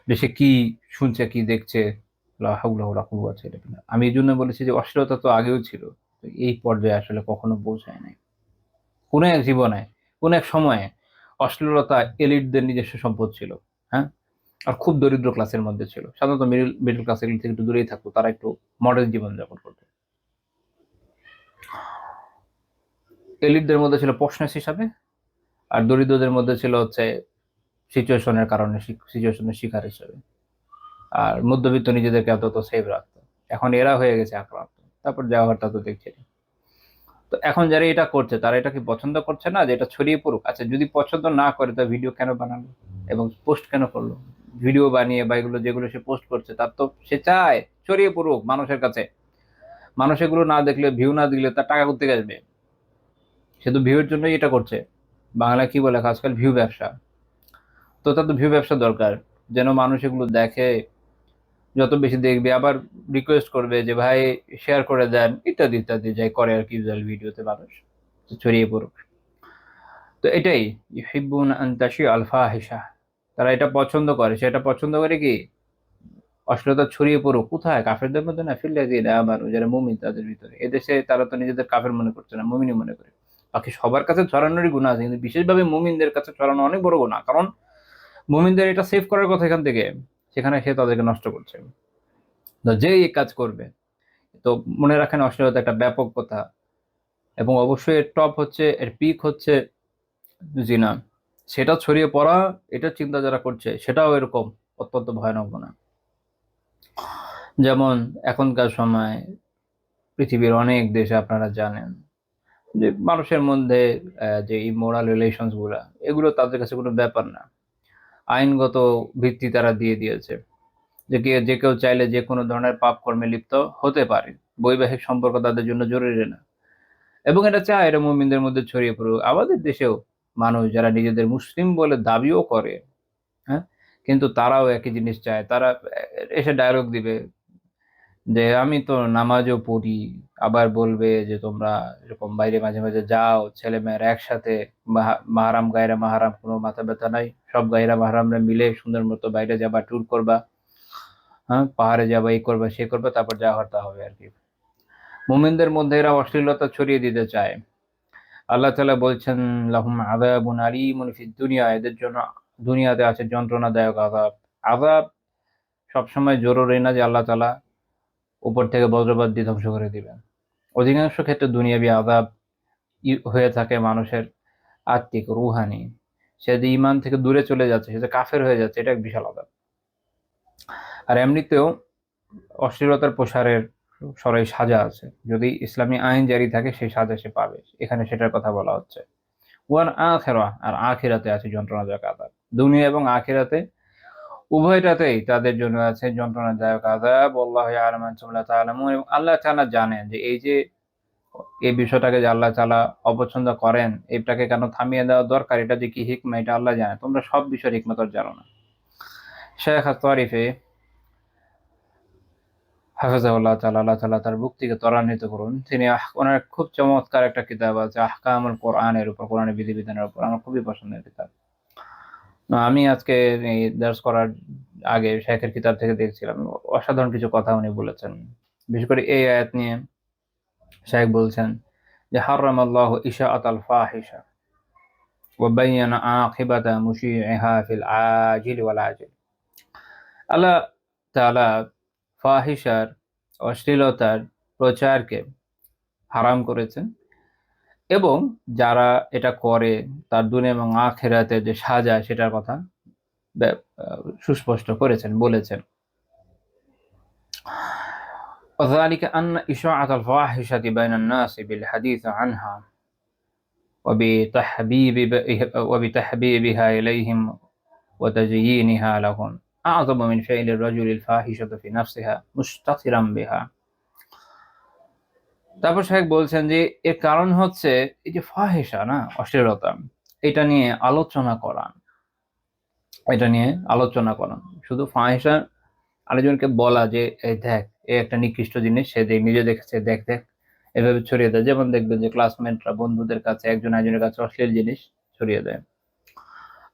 যে সে কি শুনছে কি দেখছে। লা হাওলা ওয়ালা কুওয়াতা ইল্লা বিল্লাহ। আমি এই জন্য বলেছি যে অশ্লীলতা তো আগেও ছিল, তো এই পর্যায়ে আসলে কখনো পৌঁছায় নাই। কোন এক জীবনে, কোন এক সময়ে অশ্লীলতা এলিটদের নিজস্ব সম্পদ ছিল। হ্যাঁ, আর খুব দরিদ্র ক্লাসের মধ্যে ছিল। সাধারণত মিডল ক্লাস এগুলো থেকে একটু দূরেই থাকতো, তারা একটু মডার্ন জীবন যাপন করতো। এলিটদের মধ্যে ছিল পশনেস হিসাবে, আর দরিদ্রদের মধ্যে ছিল হচ্ছে সিচুয়েশনের কারণে, সিচুয়েশনের শিকার হিসেবে। আর মধ্যবিত্ত নিজেদেরকে অন্তত সেভ রাখতো। এখন এরা হয়ে গেছে আক্রান্ত। তারপর যা হওয়ার তা তো দেখছি। তো এখন যারা এটা করছে, তারা এটা কি পছন্দ করছে না যে এটা ছড়িয়ে পড়ুক? আচ্ছা যদি পছন্দ না করে, তা ভিডিও কেন বানালো এবং পোস্ট কেন করলো? ভিডিও বানিয়ে বা এগুলো যেগুলো সে পোস্ট করছে, তার তো সে চায় ছড়িয়ে পড়ুক মানুষের কাছে। মানুষ এগুলো না দেখলে, ভিউ না দিলে তার টাকা কোত্থেকে আসবে? সে তো ভিউয়ের জন্যই এটা করছে। বাংলায় কি বলে আজকাল, ভিউ ব্যবসা। তো তার তো ভিউ ব্যবসা দরকার, যেন মানুষ এগুলো দেখে, যত বেশি দেখবে আবার রিকোয়েস্ট করবে যে ভাই শেয়ার করে দেন, ইত্যাদি ইত্যাদি, যাই করে আর কি ইউজুয়াল ভিডিওতে মানুষ, ছড়িয়ে পড়ুক। তো এটাই, ইউহিব্বুনা আন তাশিআ আল ফাহিশা, তারা এটা পছন্দ করে। সেটা পছন্দ করে কি, অশ্লীলতা ছড়িয়ে পড়ুক। কোথায়? কাফেরদের মধ্যে না, ফিল্লাযিনা আমানু, যারা মুমিন তাদের ভিতরে। এদেশে তারা তো নিজেদের কাফের মনে করছে না, মুমিনই মনে করে। বাকি সবার কাছে ছড়ানোরই গুনাহ আছে, কিন্তু বিশেষভাবে মুমিনদের কাছে ছড়ানো অনেক বড় গুনাহ। কারণ মুমিনদের এটা সেভ করার কথা এখান থেকে, সেখানে সে তাদেরকে নষ্ট করছে। তো যে এই কাজ করবে, তো মনে রাখেন অশ্লীলতা একটা ব্যাপক কথা, এবং অবশ্যই এর টপ হচ্ছে, এর পিক হচ্ছে জিনা। সেটা ছড়িয়ে পড়া, এটা চিন্তা যারা করছে সেটাও এরকম অত্যন্ত ভয়ানক গুনাহ। যেমন এখনকার সময় পৃথিবীর অনেক দেশে আপনারা জানেন যে মানুষের মধ্যে যে ইমোরাল রিলেশনস গুলা, এগুলো তাদের কাছে কোনো ব্যাপার না। আইনগত ভিত্তি তারা দিয়ে দিয়েছে, যে কেউ চাইলে যে কোনো ধরনের পাপ কর্মে লিপ্ত হতে পারে। বৈবাহিক সম্পর্ক তাদের জন্য জরুরি না, এবং এটা চায় এটা মুমিনদের মধ্যে ছড়িয়ে পড়ুক। আমাদের দেশেও মানুষ যারা নিজেদের মুসলিম বলে দাবিও করে, হ্যাঁ, কিন্তু তারাও একই জিনিস চায়। তারা এসে ডায়লগ দিবে যে আমি তো নামাজও পড়ি, আবার বলবে যে তোমরা এরকম বাইরে মাঝে মাঝে যাও ছেলে মেয়েরা একসাথে, মাহারাম গায়রা মাহারাম কোনো মাথা ব্যথা নাই, সব গায়রা মাহারামরা মিলে সুন্দর মতো বাইরে যাবা, ট্যুর করবা, হ্যাঁ পাহাড়ে যাবা, এই করবা সে করবা, তারপর যা হওয়ার তা হবে আর কি। মুমিনদের মধ্যে এরা অশ্লীলতা ছড়িয়ে দিতে চায়। আল্লাহ তাআলা বলছেন লাহুম আযাবুন আলীমুন ফিদ দুনিয়া, এদের জন্য দুনিয়াতে আছে যন্ত্রণাদায়ক আযাব। আযাব সবসময় জরুরি না যে আল্লাহ তাআলা উপর থেকে বজ্রপাত দিয়ে ধ্বংস করে দিবেন। অধিকাংশ ক্ষেত্রে দুনিয়াবি আযাব হয়ে থাকে মানুষের আত্মিক, রুহানি। সে যে ঈমান থেকে দূরে চলে যাচ্ছে, সে যে কাফের হয়ে যাচ্ছে, এটা এক বিশাল আযাব। আর এমনিতেও অশ্লীলতার প্রসারের সরাই সাজা আছে। যদি ইসলামী আইন জারি থাকে সেই সাজা সে পাবে। এখানে সেটার কথা বলা হচ্ছে। ওয়াল আখিরাহ, আর আখিরাতে আছে যন্ত্রণাদায়ক আযাব। দুনিয়া এবং আখিরাতে উভয়টাতেই তাদের জন্য আছে যন্ত্রণাদায়ক আযাব। আল্লাহু ইয়ালামু ওয়া আনতুম লা তা'লামুন, এবং আল্লাহ তাআলা জানেন যে এই যে এই বিষয়টাকে যে আল্লাহ তাআলা অপছন্দ করেন, এটাকে কেন থামিয়ে দেওয়া দরকার, এটা যে কি হিকমা এটা আল্লাহ জানে। তোমরা সব বিষয়ের হিকমত আর জানো না। শেখ আত-তারিফি হাফিজাহুল্লাহ তাআলা, আল্লাহ তাআলা তার মুক্তিকে ত্বরান্বিত করুন, তিনি ওনার খুব চমৎকার একটা কিতাব আছে আহকামুল কোরআনের উপর, কোরআনের বিধিবিধানের উপর, আমার খুবই পছন্দের কিতাব। আমি আজকে এই দার্স করার আগে শেখের কিতাব থেকে দেখছিলাম, অসাধারণ কিছু কথা উনি বলেছেন। বিশেষ করে এই আয়াত নিয়ে শেখ বলছেন যে হারামাল্লাহু ইশাআতাল ফাহিশা ওয়া বায়্যানা আকিবাতা মুশিইহা ফিল আজিল ওয়াল আজিল। আল্লাহ তাআলা ফাহিশার, অশ্লীলতার প্রচারকে হারাম করেছেন, এবং যারা এটা করে তার দুনিয়া এবং আখিরাতে যে সাজা সেটার কথা সুস্পষ্ট করেছেন, বলেছেন। وذلك أن إشاعة الفاحشة بين الناس بالحديث عنها وبتحبيبها إليهم وتزيينها لهم أعظم من فعل الرجل الفاحشة في نفسها مستترا بها. তারপর সাহেব বলছেন যে এর কারণ হচ্ছে এই যে ফাহিশা না, অশ্লীলতা, এটা নিয়ে আলোচনা করা, এটা নিয়ে আলোচনা করা। শুধু ফাহিশা আরেকজনকে বলা যে এই দেখ এ একটা নিকৃষ্ট জিনিস, সে নিজে দেখেছে, দেখ দেখ, এভাবে ছড়িয়ে দেয়। যেমন দেখবেন যে ক্লাসমেটরা বন্ধুদের কাছে একজন একজনের কাছে অশ্লীল জিনিস ছড়িয়ে দেয়।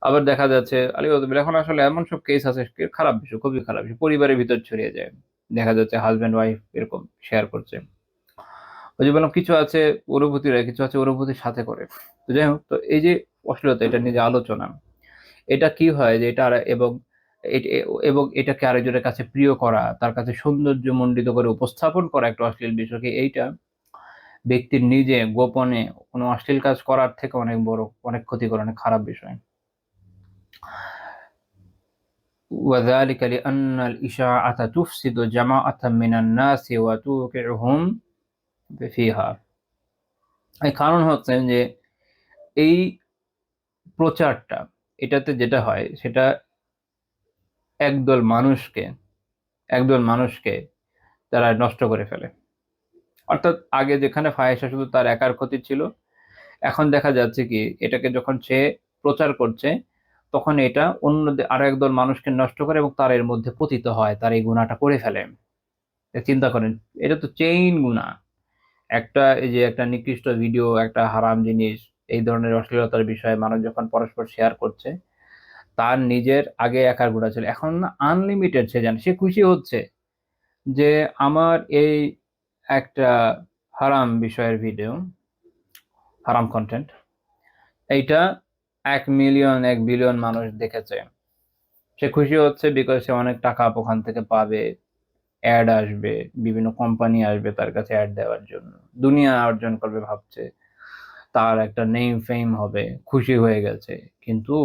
আবার দেখা যাচ্ছে আলিবাদবিল, এখন আসলে এমন সব কেস আছে, খারাপ বিষয়, খুবই খারাপ বিষয়, পরিবারের ভিতর ছড়িয়ে যায়। দেখা যাচ্ছে হাজব্যান্ড ওয়াইফ এরকম শেয়ার করছে। ওই যে বললাম কিছু আছে অনুভূতিরা, কিছু আছে অনুভূতির সাথে করে। তো যাই হোক, তো এই যে অশ্লীলতা, এটা নিয়ে যে আলোচনা, এটা কি হয় যে এটা এবং এটাকে আরেকজনের কাছে প্রিয় করা, তার কাছে সৌন্দর্যমণ্ডিত করে উপস্থাপন করা একটা অশ্লীল বিষয়কে, এইটা ব্যক্তির নিজে গোপনে কোনো অশ্লীল কাজ করার থেকে অনেক বড়, অনেক ক্ষতিকর, অনেক খারাপ বিষয়। وذلك لأن الإشاعة تفسد جماعة من الناس وتوقعهم فيها। এই কারণ হচ্ছে যে এই প্রচারটা, এটাতে যেটা হয় সেটা একদল মানুষকে একদল মানুষকে তারা নষ্ট করে ফেলে। অর্থাৎ আগে যেখানে ফাহিশা শুধু তার একার ক্ষতি ছিল, এখন দেখা যাচ্ছে কি এটাকে যখন সে প্রচার করছে, তখন এটা অন্য আরো একদল মানুষকে নষ্ট করে এবং তার এর মধ্যে পতিত হয়, তার এই গুনাহটা করে ফেলে। চিন্তা করেন, এটা তো চেইন গুনাহ। একটা এই যে একটা নিকৃষ্ট ভিডিও, একটা হারাম জিনিস, এই ধরনের অশ্লীলতার বিষয়ে মানুষ যখন পরস্পর শেয়ার করছে, তার নিজের আগে একার গুনাহ ছিল, এখন না আনলিমিটেড, সে জানে, সে খুশি হচ্ছে যে আমার এই একটা হারাম বিষয়ের ভিডিও, হারাম কন্টেন্ট, এইটা 1 মিলিয়ন 1 বিলিয়ন মানুষ দেখেছে। সে খুশি হচ্ছে বিকজ সে অনেক টাকা ওখান থেকে পাবে, অ্যাড আসবে, বিভিন্ন কোম্পানি আসবে তার কাছে অ্যাড দেওয়ার জন্য, দুনিয়া অর্জন করবে ভাবছে, তার একটা নেম ফেম হবে, খুশি হয়ে গেছে। কিন্তু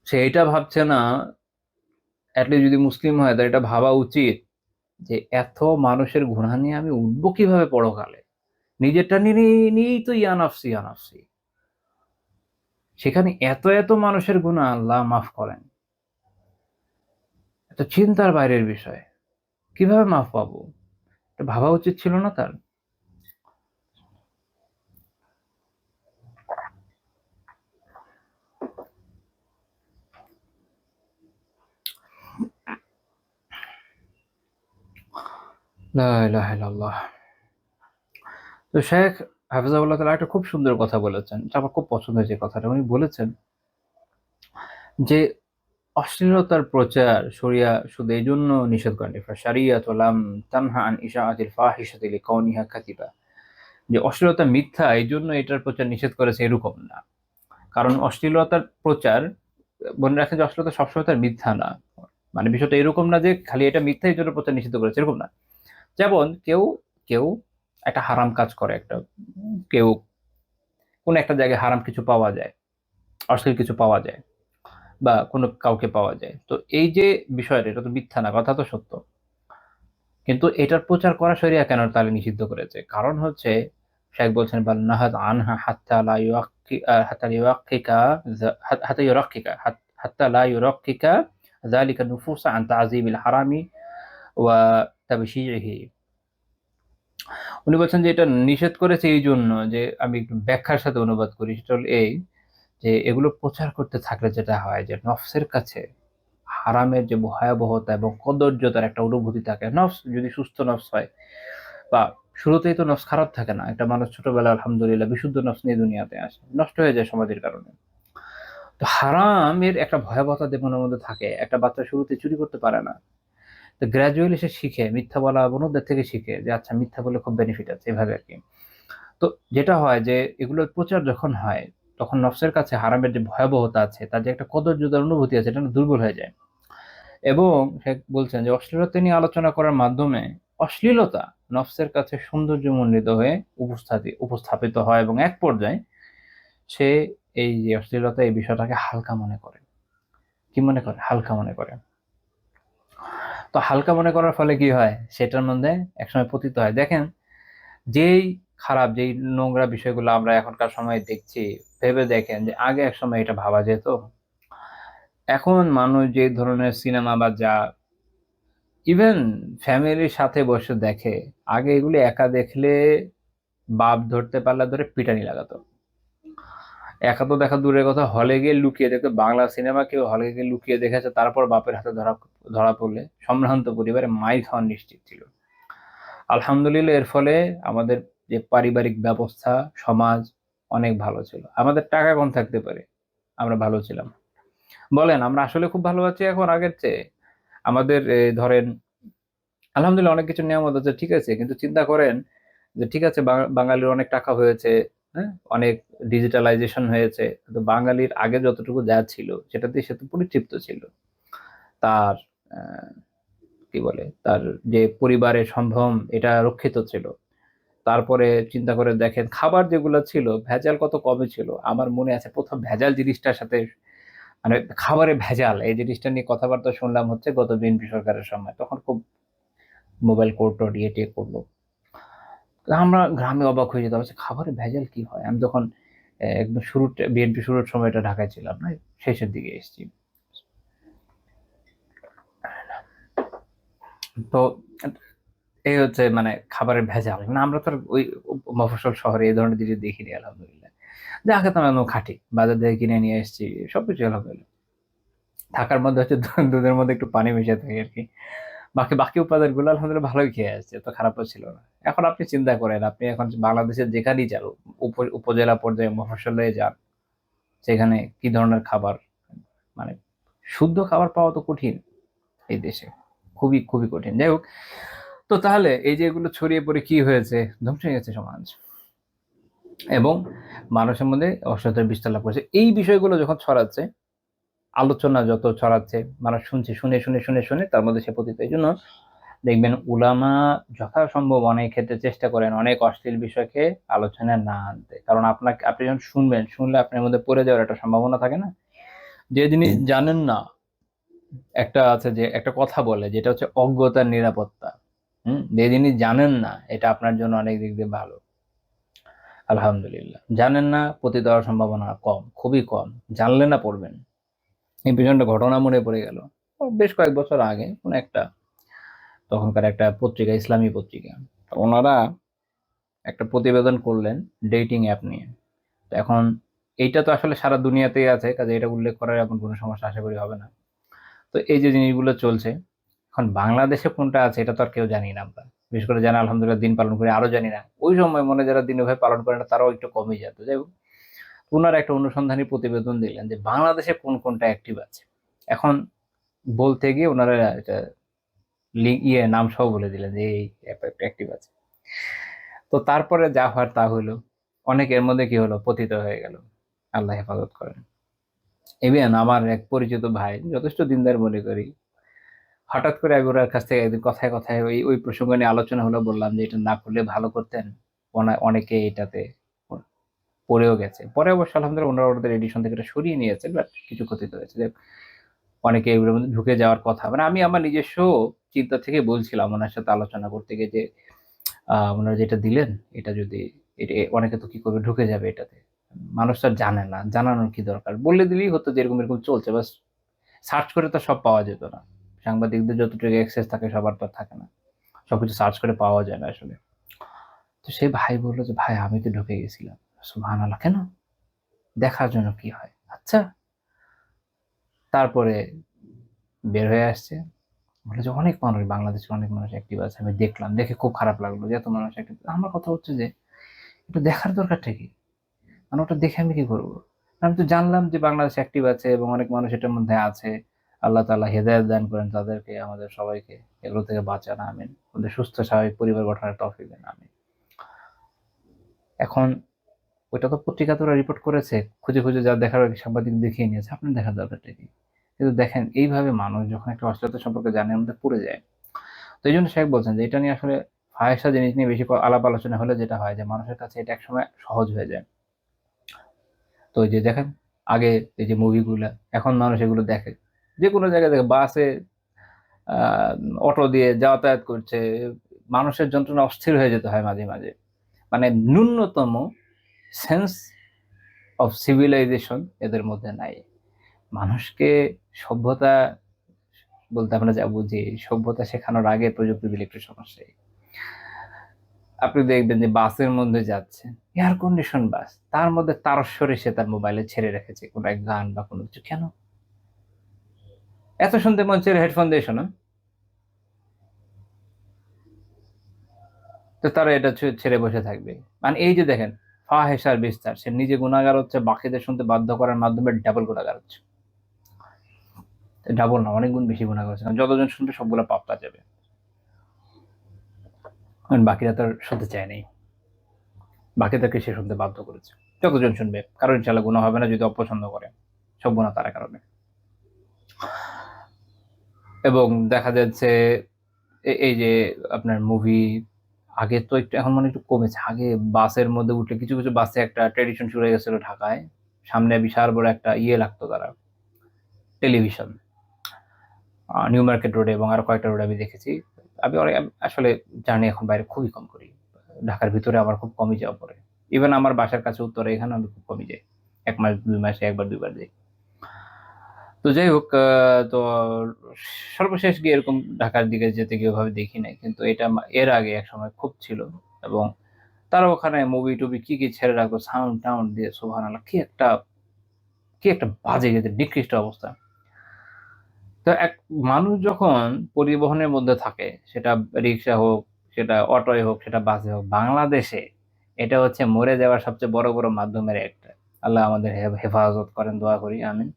সে এটা ভাবছে না, অ্যাটলিস্ট যদি মুসলিম হয় তার এটা ভাবা উচিত যে এত মানুষের গুনাহ নিয়ে আমি উঠবো কিভাবে পরকালে, নিজেরটা নিয়েই তো ইয়ানাফসি ইয়ানাফসি, সেখানে এত এত মানুষের গুনাহ আল্লাহ মাফ করেন, এটা চিন্তার বাইরের বিষয়। কিভাবে মাফ পাবো, এটা ভাবা উচিত ছিল না তার? লা ইলাহা ইল্লাল্লাহ। তো শেখ হাফিজাহুল্লাহ তাআলা একটা খুব সুন্দর কথা বলেছেন। এটা আমার খুব পছন্দ হয়েছে কথাটা। উনি বলেছেন যে অশ্লীলতার প্রচার শরিয়া শুধু এইজন্য নিষেধ করেনি। ফাশারিয়াতু লাম তানহা আন ইশাআতিল ফাহিশাতি লিকাউনিহা কাযিবা। যে অশ্লীলতা মিথ্যা এইজন্য এটার প্রচার নিষেধ করেছে এরকম না। কারণ অশ্লীলতার প্রচার মনে রাখেন যে অশ্লীলতা সবসময় তার মিথ্যা না। মানে বিষয়টা এরকম না যে খালি এটা মিথ্যা এই জন্য প্রচার নিষিদ্ধ করেছে এরকম না। যেমন কেউ কেউ একটা হারাম কাজ করে একটা কেউ কোনো একটা জায়গায় হারাম কিছু পাওয়া যায়, অশ্লীল কিছু পাওয়া যায় বা কোনো কাউকে পাওয়া যায়। তো এই যে বিষয়টা এটা তো মিথ্যা না, কথা তো সত্য। কিন্তু এটার প্রচার করা শরিয়া কেন তাহলে নিষিদ্ধ করেছে? কারণ হচ্ছে শাইখ বলছেন বাল নাহাত আনহা হাত্তা লা ইউআক্কি হাত্তা ইউআক্কিকা হাত্তা ইউরাক্কিকা হাত্তা লা ইউরাক্কিকা যালিকা নুফুসা আন তাযীমিল হারামি ওয়া তাবশীরিহি। উনি বলছেন যে এটা নিষেধ করেছে এই জন্য যে আমি একটু ব্যাখ্যার সাথে অনুবাদ করি সেটা হলো এই যে এগুলো প্রচার করতে থাকলে যেটা হয় যে নফসের কাছে হারামের যে ভয়াবহতা এবং কদর্যতার একটা অনুভূতি থাকে। নফস যদি সুস্থ নফস হয় বা শুরুতেই তো নফস খারাপ থাকে না। একটা মানুষ ছোটবেলায় আলহামদুলিল্লাহ বিশুদ্ধ নফস নিয়ে দুনিয়াতে আসে। নষ্ট হয়ে যায় সমাজের কারণে। তো হারামের একটা ভয়াবহতা মনের মধ্যে থাকে। একটা বাচ্চা শুরুতে চুরি করতে পারে না। তো গ্র্যাজুয়ালি সে শিখে মিথ্যা বলা বন্ধুদের থেকে শিখে যে আচ্ছা মিথ্যা বললে খুব বেনিফিট আছে এভাবে আরকি। তো যেটা হয় যে এগুলোর প্রচার যখন হয় তখন নফসের কাছে হারামের যে ভয়াবহতা আছে তার যে একটা কদর্যতার অনুভূতি আছে এটা না দুর্বল হয়ে যায়। এবং সে বলছেন যে অশ্লীলতা নিয়ে আলোচনা করার মাধ্যমে অশ্লীলতা নফসের কাছে সৌন্দর্যমণ্ডিত হয়ে উপস্থাপিত হয় এবং এক পর্যায়ে সে এই যে অশ্লীলতা এই বিষয়টাকে হালকা মনে করে। কি মনে করে? হালকা মনে করে। তো হালকা মনে করার ফলে কি হয়? সেটার মধ্যে একসময় পতিত হয়। দেখেন যেই খারাপ যেই নোংরা বিষয়গুলো আমরা এখনকার সময়ে দেখছি, ভেবে দেখেন যে আগে একসময় এটা ভাবা যেত? এখন মানুষ যে ধরনের সিনেমা বা যা ইভেন ফ্যামিলির সাথে বসে দেখে, আগে এগুলি একা দেখলে বাপ ধরতে পারলে ধরে পিটানি লাগাতো। একা তো দেখা দূরের কথা হলে গিয়ে লুকিয়ে দেখতো। বাংলা সিনেমা কেউ হলে গিয়ে লুকিয়ে দেখেছে তারপর বাপের হাতে ধরা ধরা পড়লে সম্ভ্রান্ত পরিবারে মাইর খাওয়া নিশ্চিত ছিল। আলহামদুলিল্লাহ এর ফলে আমাদের যে পারিবারিক ব্যবস্থা, সমাজ অনেক ভালো ছিল। আমাদের টাকা কম থাকতে পারে, আমরা ভালো ছিলাম। বলেন আমরা আসলে খুব ভালো আছি এখন আগের চেয়ে? আমাদের ধরেন আলহামদুলিল্লাহ অনেক কিছু নেয়ামত আছে, ঠিক আছে। কিন্তু চিন্তা করেন যে ঠিক আছে বাঙালির অনেক টাকা হয়েছে, হ্যাঁ? অনেক ডিজিটালাইজেশন হয়েছে। কিন্তু বাঙালির আগে যতটুকু যা ছিল সেটাতে সে তো পরিতৃপ্ত ছিল। তার আ কি বলে? তার যে পরিবারের সম্ভ্রম এটা রক্ষিত ছিল। তারপরে চিন্তা করে দেখেন খাবার যেগুলা ছিল ভেজাল কত কমই ছিল। আমার মনে আছে ১ম ভেজাল জিনিসটার সাথে মানে খাবারে ভেজাল এই জিনিসটা নিয়ে কথাবার্তা শুনলাম হচ্ছে গত বিএনপি সরকারের সময়। তখন খুব মোবাইল কোর্ট-টোর্ট ইয়ে-টিয়ে করল। আমরা গ্রামে অবাক হয়ে যেতাম। আচ্ছা খাবারে ভেজাল কি হয়? আমি তখন একদম বিএনপি শুরুর সময়টা ঢাকায় ছিলাম না? শেষের দিকে এসেছি। তো এই হচ্ছে মানে খাবারের ভেজাল। না আমরা তো আর ওই মফস্বল শহরে এই ধরনের জিনিস দেখিনি আলহামদুলিল্লাহ। যাকে তো আমরা খাঁটি। বাজার থেকে কিনে নিয়ে এসেছি। সবকিছু আলহামদুলিল্লাহ। থাকার মধ্যে হচ্ছে দুধের মধ্যে একটু পানি মিশিয়ে থাকে আরকি। বাকি উপাদানগুলো আলহামদুলিল্লাহ ভালোই খেয়ে আসছি। এত খারাপও ছিল না। এখন আপনি চিন্তা করেন, আপনি এখন বাংলাদেশের যেখানেই যান, উপজেলা পর্যায়ে মফস্বলে যান, সেখানে কি ধরনের খাবার মানে শুদ্ধ খাবার পাওয়া তো কঠিন এই দেশে। খুবই, খুবই কঠিন। যাই হোক, তো তাহলে এই যে এগুলো ছড়িয়ে পড়ে কি হয়েছে? ধ্বংস হয়ে গেছে সমাজ। এবং মানুষের মধ্যে অশ্লীলতার বিস্তার লাভ করেছে। এই বিষয়গুলো যখন ছড়াচ্ছে, আলোচনা যত ছড়াচ্ছে, মানুষ শুনছে, শুনে তার মধ্যে সে পতিত। এইজন্য দেখবেন উলামা যথাসম্ভব অনেক ক্ষেত্রে চেষ্টা করেন অনেক অশ্লীল বিষয়কে আলোচনায় না আনতে। কারণ আপনি যখন শুনবেন, শুনলে আপনার মধ্যে পড়ে যাওয়ার একটা সম্ভাবনা থাকে না? যে জিনিস জানেন না, একটা আছে যে একটা কথা বলে যেটা হচ্ছে অজ্ঞতার নিরাপত্তা। যে জিনিস জানেন না এটা আপনার জন্য অনেক দিক দিয়ে ভালো। আলহামদুলিল্লাহ। জানেন না পতিত হওয়ার সম্ভাবনা কম, খুবই কম। জানলে না পড়বেন। এই বিষয়টা ঘটনা মনে পড়ে গেল। বেশ কয়েক বছর আগে কোন একটা তখনকার একটা পত্রিকা, ইসলামী পত্রিকা। ওনারা একটা প্রতিবেদন করলেন ডেটিং অ্যাপ নিয়ে। তো এখন এইটা তো আসলে সারা দুনিয়াতেই আছে, কাজে এটা উল্লেখ করার এমন কোনো সমস্যা আশা করি হবে না। তো এই যে জিনিসগুলো চলছে, এখন বাংলাদেশে কোনটা আছে এটা তো আর কেউ জানি না আমরা। বিশেষ করে যারা আলহামদুলিল্লাহ দিন পালন করে, আরো জানি না ওই সময় মনে যারা দিন ওইভাবে পালন করে না তারাও একটু কমে যেত। যাই হোক, ওনারা একটা অনুসন্ধানী প্রতিবেদন দিলেন যে বাংলাদেশে কোন কোনটা অ্যাক্টিভ আছে। এখন বলতে গিয়ে ওনারা এটা নাম সহ বলে দিলেন যে এই অ্যাপ একটা অ্যাক্টিভ আছে। তো তারপরে যা হওয়ার তা হইলো, অনেকের মধ্যে কি হলো, পতিত হয়ে গেল। আল্লাহ হেফাজত করেন। ইভেন আমার এক পরিচিত ভাই, যথেষ্ট দিনদার মনে করি, হঠাৎ করে আমি ওনার কাছ থেকে একদিন কথায় কথায় ওই ওই প্রসঙ্গ নিয়ে আলোচনা হলো, বললাম যে এটা না করলে ভালো করতেন, অনেকে এটাতে পড়েও গেছে। পরে অবশ্য আলহামদুলিল্লাহ ওনারা ওদের এডিশন থেকে এটা সরিয়ে নিয়েছে, বাট কিছু ক্ষতি তো হয়েছে। অনেকে এগুলোর মধ্যে ঢুকে যাওয়ার কথা, মানে আমি আমার নিজস্ব চিন্তা থেকে বলছিলাম ওনার সাথে আলোচনা করতে গিয়ে যে ওনারা যেটা দিলেন এটা যদি অনেকে তো কি করবে, ঢুকে যাবে এটাতে। মানুষ তো আর জানে না, জানানোর কি দরকার, বললে দিলেই হতো যে এরকম এরকম চলছে, বাস সার্চ করে তো সব পাওয়া যেত না। সাংবাদিকদের যতটুকু অ্যাক্সেস থাকে সবার তো আর থাকে না, সবকিছু সার্চ করে পাওয়া যায় না আসলে। তো সেই ভাই বললো যে ভাই আমি তো ঢুকে গেছিলাম। সুবহানাল্লাহ, কেন? দেখার জন্য কি হয়। আচ্ছা, তারপরে বের হয়ে আসছে, বলে যে অনেক মানুষ, বাংলাদেশের অনেক মানুষ অ্যাক্টিভ আছে, আমি দেখলাম, দেখে খুব খারাপ লাগলো যে এত মানুষ অ্যাক্টিভ। আমার কথা হচ্ছে যে এটা দেখার দরকারটা কি? মানে ওটা দেখে আমি কি করবো? আমি তো জানলাম যে বাংলাদেশ অ্যাক্টিভ আছে এবং অনেক মানুষ এটার মধ্যে আছে। আল্লাহ তাআলা হেদায়েত দান করেন তাদেরকে, আমাদের সবাইকে এগুলো থেকে বাঁচান, আমিন। ওদের সুস্থ স্বাভাবিক পরিবার গঠনের তৌফিক দেন, আমিন। এখন ওইটা তো পত্রিকাতে ওরা রিপোর্ট করেছে, খুঁজে খুঁজে যা দেখার সাংবাদিক দেখিয়ে নিয়েছে, আপনার দেখার দরকারটা কি? কিন্তু দেখেন এইভাবে মানুষ যখন একটা অশ্লীলতা সম্পর্কে জানে এর মধ্যে পড়ে যায়। তো এই জন্য শেখ বলছেন যে এটা নিয়ে আসলে ফাহেসা জিনিস নিয়ে বেশি আলাপ আলোচনা হলে যেটা হয় যে মানুষের কাছে এটা একসময় সহজ হয়ে যায়। তো ওই যে দেখেন আগে এই যে মুভিগুলা, এখন মানুষ এগুলো দেখে, যে কোনো জায়গায় দেখে, বাসে আহ অটো দিয়ে যাতায়াত করছে, মানুষের যন্ত্রণা অস্থির হয়ে যেতে হয় মাঝে মাঝে। মানে ন্যূনতম সেন্স অফ সিভিলাইজেশন এদের মধ্যে নাই। মানুষকে সভ্যতা বলতে আমরা যা বুঝি, সভ্যতা শেখানোর আগে প্রযুক্তি দিলে একটু সমস্যাই। আপনি দেখবেন যে বাসের মধ্যে যাচ্ছে, এয়ার কন্ডিশন বাস, তার মধ্যে তারস্বরে সে তার মোবাইলে ছেড়ে রেখেছে কোনো এক গান বা কোনো কিছু। কেন? এত শুনতে মন চাইলে হেডফোন দিয়ে শোনো। তো তারা এটা ছেড়ে বসে থাকবে। মানে এই যে দেখেন ফাহেসার বিস্তার, সে নিজে গুণাগার হচ্ছে, বাকিদের শুনতে বাধ্য করার মাধ্যমে ডাবল গুণাগার হচ্ছে। ডাবল না, অনেক গুণ বেশি গুণাগার হচ্ছে, কারণ যতজন শুনবে সবগুলো পাপ পা যাবে, কারণ বাকিরা তো আর শুনতে চায় নাই, বাকিদেরকে সে শুনতে বাধ্য করেছে। যতজন শুনবে কারণ ইনশাল্লাহ গুণা হবে না, যদি অপছন্দ করে, সব গুণা তার কারণে। এবং দেখা যাচ্ছে এই যে আপনার মুভি, আগে তো একটু, এখন মানে একটু কমেছে। আগে বাসের মধ্যে উঠলে কিছু কিছু বাসে একটা ট্রেডিশন শুরু হয়ে গেছিল ঢাকায়, সামনে বিশাল বড় একটা লাগতো, তারা টেলিভিশন, নিউ মার্কেট রোডে এবং আরো কয়েকটা রোডে আমি দেখেছি। আমি আসলে জার্নি এখন বাইরে খুবই কম করি, ঢাকার ভিতরে আমার খুব কমই যাওয়া পড়ে। ইভেন আমার বাসার কাছে উত্তরে, এখানে আমি খুব কমই যাই, 1 মাস 2 মাসে একবার দুইবার যাই। তো যাই হোক, তো সর্বশেষ গিয়ে এরকম ঢাকার দিকে যেতে গিয়ে ওভাবে দেখি নাই, কিন্তু এটা এর আগে এক সময় খুব ছিল। এবং তারা ওখানে মুভি টুবি কি কি ছেড়ে রাখতো, সাউন্ড টাউন্ড দিয়ে, সুবহানাল্লাহ, কি একটা বাজে গেছে, নিকৃষ্ট অবস্থা। তো এক মানুষ যখন পরিবহনের মধ্যে থাকে, সেটা রিক্সা হোক, সেটা অটোয় হোক, সেটা বাসে হোক, বাংলাদেশে এটা হচ্ছে মরে যাওয়ার সবচেয়ে বড় বড় মাধ্যমের একটা। আল্লাহ আমাদের হেফাজত করেন, দোয়া করি, আমিন।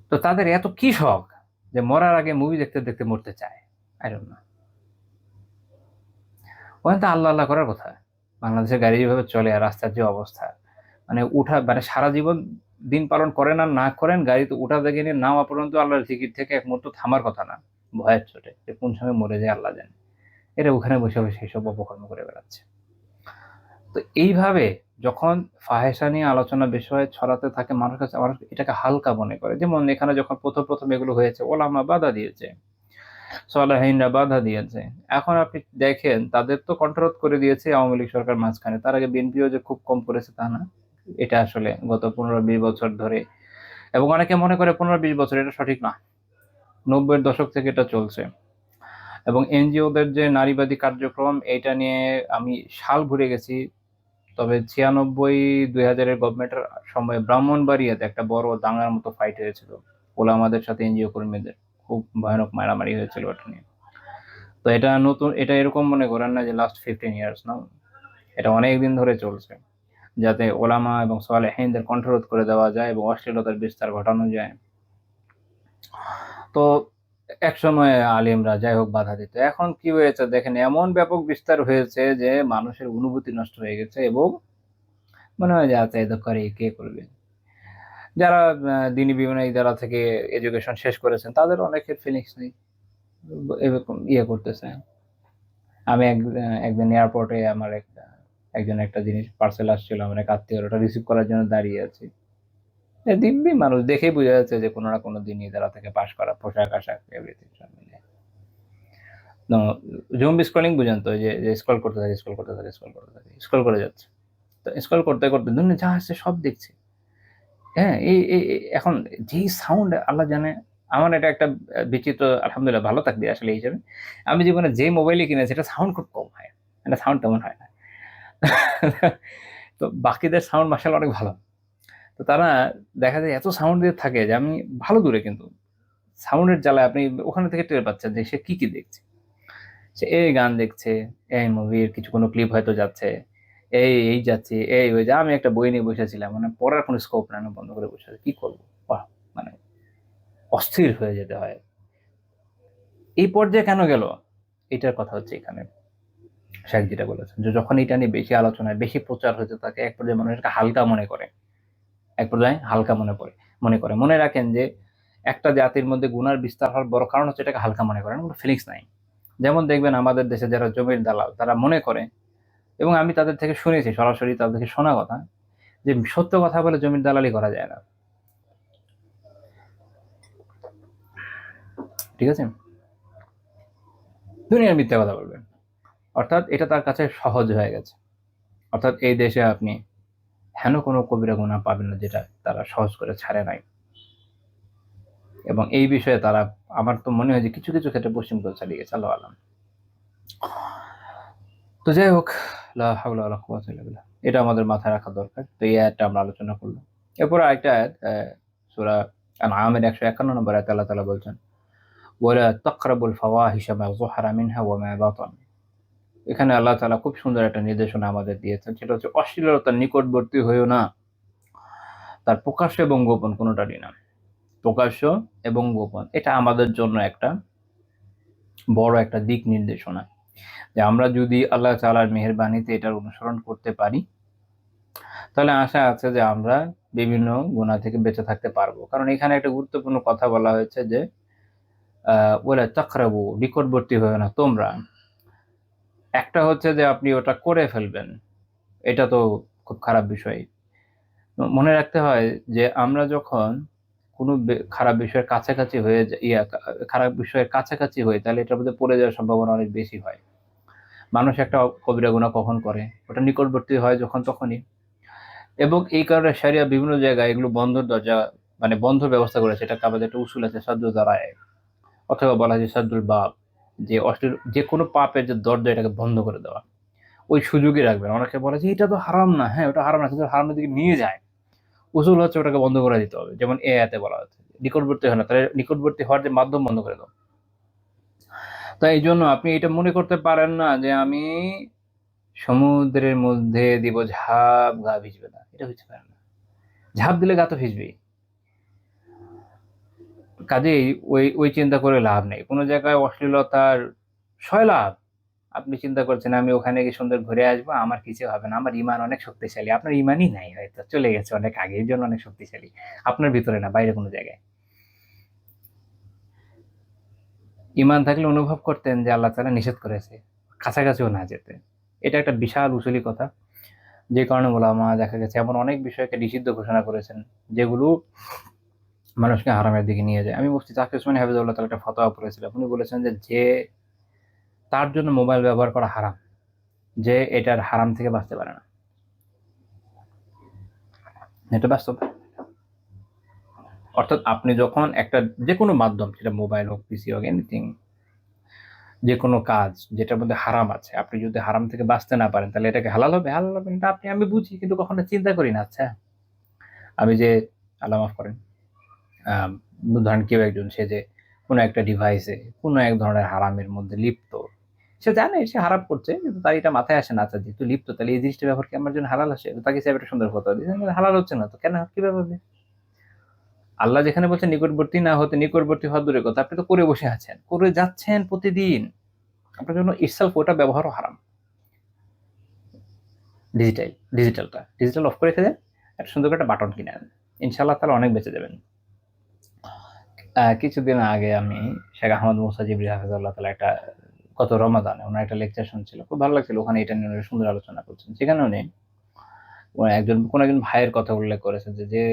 তো তাদের এত কি শখ যে মরার আগে মুভি দেখতে দেখতে মরতে চায়, আই ডোন্ট নো। ওখানে তো আল্লাহ আল্লাহ করার কথা। বাংলাদেশের গাড়ি যেভাবে চলে আর রাস্তার যে অবস্থা, মানে মানে সারা জীবন দিন পালন করেন আর না করেন, গাড়িতে উঠা থেকে নিয়ে নামা পর্যন্ত আল্লাহর জিকির থেকে এক মুহূর্ত থামার কথা না, ভয়ের চোটে যে কোন সময় মরে যায় আল্লাহ জানে। এরা ওখানে বসে বসে এইসব অপকর্ম করে বেড়াচ্ছে। তো এইভাবে যখন ফাহেসা নিয়ে আলোচনা বিষয় ছড়াতে থাকে, মানুষ এটাকে হালকা মনে করে। যেমন এখানে যখন প্রথম প্রথম এগুলো হয়েছে, ওলামা বাধা দিয়েছে, সালেহিনরা বাধা দিয়েছে। এখন আপনি দেখেন তাদের তো কন্ট্রোল করে দিয়েছে আওয়ামী লীগ সরকার মাঝখানে, তার আগে বিএনপিও যে খুব কম করেছে তা না। এটা আসলে গত 15-20 বছর ধরে, এবং অনেকে মনে করে 15-20 বছর, এটা সঠিক না, 90-এর দশক থেকে এটা চলছে। এবং এনজিওদের যে নারীবাদী কার্যক্রম, এটা নিয়ে আমি সাল ভুলে গেছি, তবে 96-2000-এর গভর্নমেন্টের সময় ব্রাহ্মণবাড়িয়াতে একটা বড় দাঙ্গার মতো ফাইট হয়েছিল ওলামাদের সাথে এনজিও কর্মীদের, খুব ভয়ানক মারামারি হয়েছিল ওটা নিয়ে। তো এটা নতুন, এটা এরকম মনে করেন না যে লাস্ট 15 ইয়ার্স, না, এটা অনেক দিন ধরে চলছে, যাতে ওলামা এবং সালেহীনদের কণ্ঠরোধ করে দেওয়া যায় এবং অশ্লীলতার বিস্তার ঘটানো যায়। তো এক সময় আলিমরা যাই হোক বাধা দিত, এখন কি হয়েছে দেখেন, এমন ব্যাপক বিস্তার হয়েছে যে মানুষের অনুভূতি নষ্ট হয়ে গেছে এবং মনে হয় যে আচ্ছা এটা করে কে করবে। যারা দিনী বিভিন্ন ইদারা থেকে এডুকেশন শেষ করেছেন তাদের অনেকের ফিলিংস নেই, এরকম ইয়ে করতেছে। আমি একদিন এয়ারপোর্টে আমার একজন একটা জিনিস পার্সেল আসছিল, আমার এক আত্মীয়, ওটা রিসিভ করার জন্য দাঁড়িয়ে আছি। দিব্যি মানুষ দেখেই বোঝা যাচ্ছে যে কোনো না কোনো দিনই তারা থেকে পাশ করা, পোশাক আশাক এভরিথিং সব মিলে। জুম স্ক্রলিং বুঝেন তো, যে স্ক্রল করতে থাকে, স্ক্রল করতে থাকে, স্ক্রল করতে থাকে, স্ক্রল করে যাচ্ছে। তো স্ক্রল করতে করতে দুনিয়া যা আসছে সব দেখছে। হ্যাঁ, এখন যেই সাউন্ড আল্লাহ জানে, আমার এটা একটা বিচিত্র, আলহামদুলিল্লাহ ভালো থাকবে আসলে এই হিসেবে। আমি জীবনে যে মোবাইলই কিনেছি এটা সাউন্ড খুব কম হয়, এটা সাউন্ড তেমন হয় না। তো বাকিদের সাউন্ড মাশাআল্লাহ অনেক ভালো। তো তারা দেখা যায় এত সাউন্ড দিয়ে থাকে যে আমি ভালো দূরে, কিন্তু সাউন্ডের জ্বালায় আপনি ওখানে থেকে টের পাচ্ছেন যে সে কি দেখছে। সে এই গান দেখছে, এই মুভির কিছু কোনো ক্লিপ হয়তো যাচ্ছে, এই যাচ্ছে, ওই যে আমি একটা বই নিয়ে বসেছিলাম, মানে পড়ার কোনো স্কোপ নাই, আমি বন্ধ করে বসে আছি, কি করবো? বাহ! মানে অস্থির হয়ে যেতে হয়। এই পর্যায়ে কেন গেল? এটার কথা হচ্ছে এখানে। শেখ যেটা বলেছেন যে যখন এটা নিয়ে বেশি আলোচনা, বেশি প্রচার হতে থাকে, এক পর্যায়ে মানুষ এটাকে হালকা মনে করে। এক পর্যায়ে হালকা মনে করে। মনে রাখেন যে একটা জাতির মধ্যে গুনার বিস্তার হওয়ার বড় কারণ হচ্ছে এটাকে হালকা মনে করেন, কোনো ফিলিংস নাই। যেমন দেখবেন আমাদের দেশে যারা জমির দালাল, তারা মনে করে, এবং আমি তাদের থেকে শুনেছি, সরাসরি তাদের থেকে শোনা কথা, যে সত্য কথা বলে জমির দালালি করা যায় না। ঠিক আছে? দুনিয়ার মিথ্যা কথা বলবেন, অর্থাৎ এটা তার কাছে সহজ হয়ে গেছে। অর্থাৎ এই দেশে আপনি হেন কোনো কবিরা গুনাহ পাবেন না যেটা তারা সহজ করে ছাড়ে নাই। এবং এই বিষয়ে তারা, আমার তো মনে হয় যে কিছু কিছু ক্ষেত্রে পশ্চিমবঙ্গ চালিয়ে গেছে, আল্লাহু আলাম। তো যাই হোক, লা হাওলা ওয়ালা কুওয়াতা ইল্লা বিল্লাহ, এটা আমাদের মাথায় রাখা দরকার। তো এই আয়াতটা আমরা আলোচনা করলাম। এরপর আরেকটা আয়াত, সূরা আনআমের 151 নম্বর আয়াতে আল্লাহ তাআলা বলছেন, ওয়ালা তাকরাবুল ফাওয়াহিশা মা যাহারা মিনহা ওয়া মা বাতান। এখানে আল্লাহ তাআলা খুব সুন্দর একটা নির্দেশনা আমাদের দিয়েছেন, সেটা হচ্ছে অশ্লীলতার নিকটবর্তী হইও না, তার প্রকাশ্য এবং গোপন কোনোটারই না। প্রকাশ্য এবং গোপন, এটা আমাদের জন্য একটা বড় একটা দিক নির্দেশনা, যে আমরা যদি আল্লাহ তাআলার মেহেরবানিতে এটার অনুসরণ করতে পারি, তাহলে আশা আছে যে আমরা বিভিন্ন গুনাহ থেকে বেঁচে থাকতে পারবো। কারণ এখানে একটা গুরুত্বপূর্ণ কথা বলা হয়েছে যে ওয়ালা তাকরাবু, নিকটবর্তী হইও না তোমরা। একটা হচ্ছে যে আপনি ওটা করে ফেলবেন, এটা তো খুব খারাপ বিষয়। মনে রাখতে হয় যে আমরা যখন কোনো খারাপ বিষয়ের কাছাকাছি হয়ে খারাপ বিষয়ের কাছাকাছি হই, তাহলে এটার মধ্যে পড়ে যাওয়ার সম্ভাবনা অনেক বেশি হয়। মানুষ একটা কবিরা গুনাহ কখন করে? ওটা নিকটবর্তী হয় যখন তখনই। এবং এই কারণে শরিয়া বিভিন্ন জায়গায় এগুলো বন্ধর দরজা, মানে বন্ধ ব্যবস্থা করেছে। এটা আমাদের একটা উসুল আছে, সাদ্দুল যারায়ে, অথবা বলা হয় যে সাদ্দুল বাব, যে যে কোনো পাপের যে দরজা, এটাকে বন্ধ করে দেওয়া। ওই সুযোগই রাখবেন। অনেকে বলে যে এটা তো হারাম না, হ্যাঁ ওটা হারাম না, কিন্তু হারামের দিকে নিয়ে যায়। উসুল হচ্ছে ওটাকে বন্ধ করে দিতে হবে। যেমন এই আয়াতে বলা হচ্ছে নিকটবর্তী হয় না, তাহলে নিকটবর্তী হওয়ার যে মাধ্যম বন্ধ করে দাও। তাই এই জন্য আপনি এটা মনে করতে পারেন না যে আমি সমুদ্রের মধ্যে দিব ঝাঁপ, গা ভিজবে না, এটা হতে পারে না। ঝাঁপ দিলে গা তো ভিজবেই। কাজেই ওই চিন্তা করে লাভ নেই। কোনো জায়গায় অশ্লীলতার সয়লাব, আপনি চিন্তা করছেন আমি ওখানে গিয়ে সুন্দর ঘুরে আসবো, আমার কিছু হবে না, আমার ঈমান অনেক শক্তিশালী। আপনার ঈমানই নাই, হয়তো চলে গেছে অনেক আগে, এর জন্য অনেক শক্তিশালী। আপনার ভিতরে না, বাইরে কোনো জায়গায়। ঈমান থাকলে অনুভব করতেন যে আল্লাহ তাআলা নিষেধ করেছে, কাছাকাছিও না যেতে। এটা একটা বিশাল উসুলি কথা, যে কারণে উলামা দেখা গেছে এমন অনেক বিষয়কে নিষিদ্ধ ঘোষণা করেছেন যেগুলো মানুষকে হারামের দিকে নিয়ে যায়। আমি মুফতি তাকি উসমানী হাফিজাহুল্লাহ তাআলা একটা ফতোয়া পড়েছিলাম। উনি বলেছেন যে তার জন্য মোবাইল ব্যবহার করা হারাম, যে এটার হারাম থেকে বাঁচতে পারে না। এটা বাস্তব। অর্থাৎ আপনি যখন একটা যে কোনো মাধ্যম, সেটা মোবাইল হোক, পিসি হোক, এনিথিং, যে কোনো কাজ যেটার মধ্যে হারাম আছে, আপনি যদি হারাম থেকে বাঁচতে না পারেন, তাহলে এটাকে হালাল হবে? হালাল হবে এটা আমি বুঝি, কিন্তু কখনো চিন্তা করি না। আচ্ছা, আমি যে, আল্লাহ মাফ করেন, ধরেন কেউ একজন, সে যে কোনো একটা ডিভাইসে কোনো এক ধরনের হারামের মধ্যে লিপ্ত, সে জানে সে হারাম করছে কিন্তু তার এটা মাথায় আসে না, আচ্ছা যেহেতু লিপ্ত তাহলে এই জিনিসটা ব্যবহার কি আমার জন্য হালাল আসে, তাকে সে একটা সুন্দর কথা দিয়েছে হালাল হচ্ছে না তো কেন কিভাবে হবে? আল্লাহ যেখানে বলছেন নিকটবর্তী না হতে, নিকটবর্তী হওয়া দূরের কথা, আপনি তো করে বসে আছেন, করে যাচ্ছেন প্রতিদিন, আপনার জন্য ইটসেলফ ওটা ব্যবহারও হারাম। ডিজিটাল অফ করে রেখে দেন, একটা সুন্দর একটা বাটন কিনে আনেন, ইনশাআল্লাহ তাহলে অনেক বেঁচে যাবেন। কিছুদিন আগে আমি শেখ আহমদ মুসা জিবরি হাফিজাল্লাহ তাআলা একটা গত রমাদানে ওনার একটা লেকচার শুনছিল, খুব ভালো লাগছিল, ওখানে এটা নিয়ে সুন্দর আলোচনা করছেন। সেখানে উনি কোন একজন ভাইয়ের কথা উল্লেখ করেছেন যে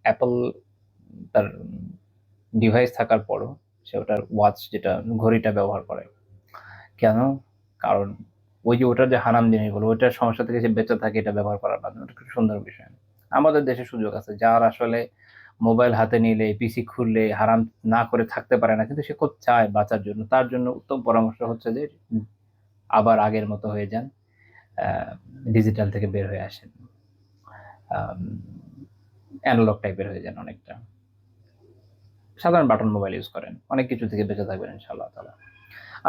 অ্যাপল তার ডিভাইস থাকার পরও সে ওটার ওয়াচ যেটা ঘড়িটা ব্যবহার করে কেন? কারণ ওই যে ওটার যে হারাম জিনিসগুলো ওইটার সমস্যা থেকে সে বেঁচে থাকে এটা ব্যবহার করার মাধ্যমে, ওটা খুব সুন্দর বিষয়। আমাদের দেশে সুযোগ আছে, যার আসলে মোবাইল হাতে নিলে পিসি খুললে হারাম না করে থাকতে পারে না, কিন্তু সে খুব চায় বাঁচার জন্য, তার জন্য উত্তম পরামর্শ হচ্ছে যে আবার আগের মতো হয়ে যান, ডিজিটাল থেকে বের হয়ে আসেন, অ্যানালগ টাইপের হয়ে যান, অনেকটা সাধারণ বাটন মোবাইল ইউজ করেন, অনেক কিছু থেকে বেঁচে থাকবেন ইনশাআল্লাহ তাআলা।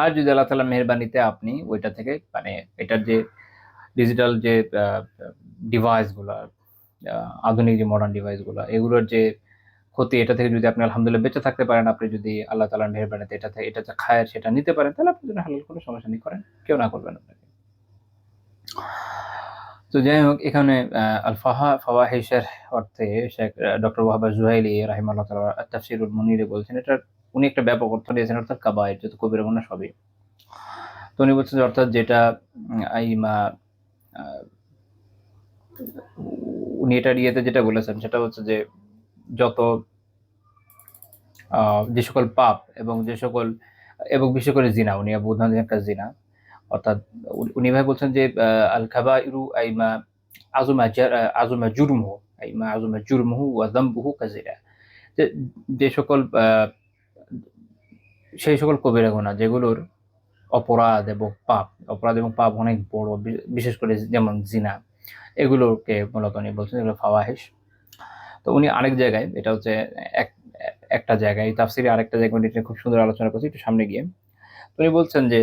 আর যদি আল্লাহ তাআলা মেহেরবানিতে আপনি ওইটা থেকে মানে এটার যে ডিজিটাল যে ডিভাইসগুলো, আধুনিক যে মডার্ন ডিভাইসগুলো, এগুলোর যে ক্ষতি, এটা থেকে যদি আপনি আলহামদুলিল্লাহ বেঁচে থাকতে পারেন, আপনি যদি আল্লাহ তাআলার মেহেরবানিতে এটা যে খায় সেটা নিতে পারেন, তাহলে আপনার জন্য হালাল, কোনো সমস্যা নেই, করেন, কেউ না করবেন আপনাকে। তো যাই হোক, এখানে আল ফাওয়াহিশের অর্থে শেখ ডক্টর ওয়াহাব জুহাইলি রাহিমাহুল্লাহ তাআলা তাফসীরুল মুনীরে বলছেন, এটার উনি একটা ব্যাপক অর্থ দিয়েছেন, অর্থাৎ কাবায়ের, যত কবিরা গুনাহ সবই। তো উনি বলছেন অর্থাৎ যেটা আইমা উনি এটার ইয়েতে যেটা বলেছেন সেটা হচ্ছে যে যত যে সকল পাপ এবং বিশেষ করে জিনা, উনি বোঝান একটা জিনা, অর্থাৎ উনি ভাই বলছেন যে আল কাবাইরু আইমা আজমা জুরমুহু, আইমা আজমা জুরমুহু ওয়া যামবুহু কাজিরা, যে সকল সেই সকল কবিরা গুনাহ যেগুলোর অপরাধ এবং পাপ অনেক বড়, বিশেষ করে যেমন জিনা, এগুলোকে মূলত উনি বলছেন এগুলো ফাওয়াহিশ। তো উনি আরেক জায়গায়, এটা হচ্ছে একটা জায়গায় তাফসিরে, আরেকটা জায়গায় উনি খুব সুন্দর আলোচনা করছে একটু সামনে গিয়ে। উনি বলছেন যে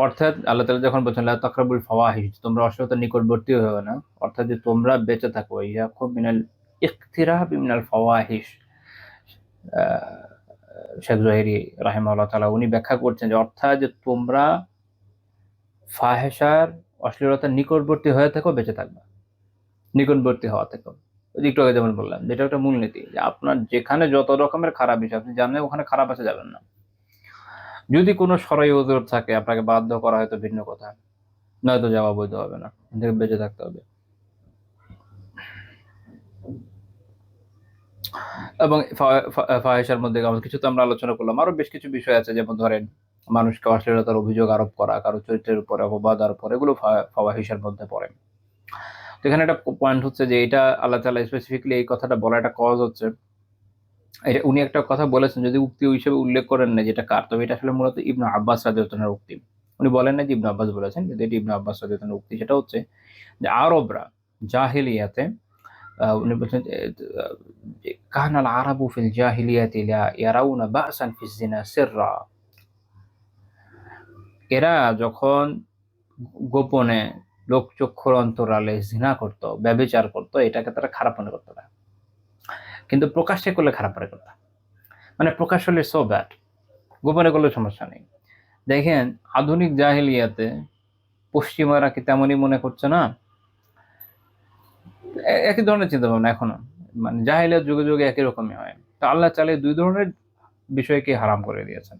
অর্থাৎ আল্লাহ তাআলা যখন বলছেন লা তাকরাবুল ফাওয়াহিশ, তোমরা অশ্লীলতার নিকটবর্তী হও না, অর্থাৎ যে তোমরা বেঁচে থাকো, ইয়াকুম মিনাল ইকতিরাবি মিনাল ফাওয়াহিশ। শেখ জহিরি রাহিমাহুল্লাহ তাআলা উনি ব্যাখ্যা করছেন যে অর্থাৎ যে তোমরা ফাহেশার, অশ্লীলতার নিকটবর্তী হয়ে থেকো, বেঁচে থাকবা, নিকটবর্তী হওয়া থেকো। একটু আগে যেমন বললাম, যেটা একটা মূলনীতি, যে আপনার যেখানে যত রকমের খারাপ বিষয় আপনি জানেন ওখানে খারাপ আছে যাবেন না। যদি কোনো শরঈ উযর থাকে, আপনাকে বাধ্য করা হয়তো ভিন্ন কথা, নয়তো যাওয়া বৈধ হবে না, থেকে বেঁচে থাকতে হবে। এবং ফাহেশার মধ্যে কিছু তো আমরা আলোচনা করলাম, আরো বেশ কিছু বিষয় আছে, যেমন ধরেন মানুষকে অশ্লীলতার অভিযোগ আরোপ করা, কারো চরিত্রের উপরে অপবাদ আরোপ করা, এগুলো ফাওয়াহিশের মধ্যে পড়ে। তো এখানে একটা পয়েন্ট হচ্ছে যে এটা আল্লাহ তাআলা স্পেসিফিকলি এই কথাটা বলা একটা কজ হচ্ছে, এটা উনি একটা কথা বলেছেন, যদি উক্তি হিসেবে উল্লেখ করেন না যেটা কার, তবে এটা আসলে মূলত ইবনে আব্বাস রাদিয়াল্লাহু আনহুর উক্তি। উনি বলেন না যে ইবনে আব্বাস বলেছেন, কিন্তু এটি ইবনে আব্বাস রাদিয়াল্লাহু আনহুর উক্তি। সেটা হচ্ছে যে আরবরা জাহেলিয়াতে, উনি বলছেন যে কানাল আরাবু ফিল জাহিলিয়াতি লা ইয়ারাউনা বাসান ফিজ জিনা সিররা, এরা যখন গোপনে লোকচক্ষুর অন্তরালে জিনা করত, ব্যভিচার করত, এটাকে তারা খারাপ মনে করত না, কিন্তু প্রকাশ্যে করলে খারাপ মনে করত। মানে প্রকাশ হলে সো ব্যাড, গোপনে করলে সমস্যা নেই। দেখেন আধুনিক জাহেলিয়াতে পশ্চিমারা কি তেমনই মনে করছে না? একই ধরনের চিন্তা ভাবনা এখনো, মানে জাহেলিয়াত যুগে যুগে একই রকমই হয়। তো আল্লাহ চাইলে দুই ধরনের বিষয়কে হারাম করে দিয়েছেন,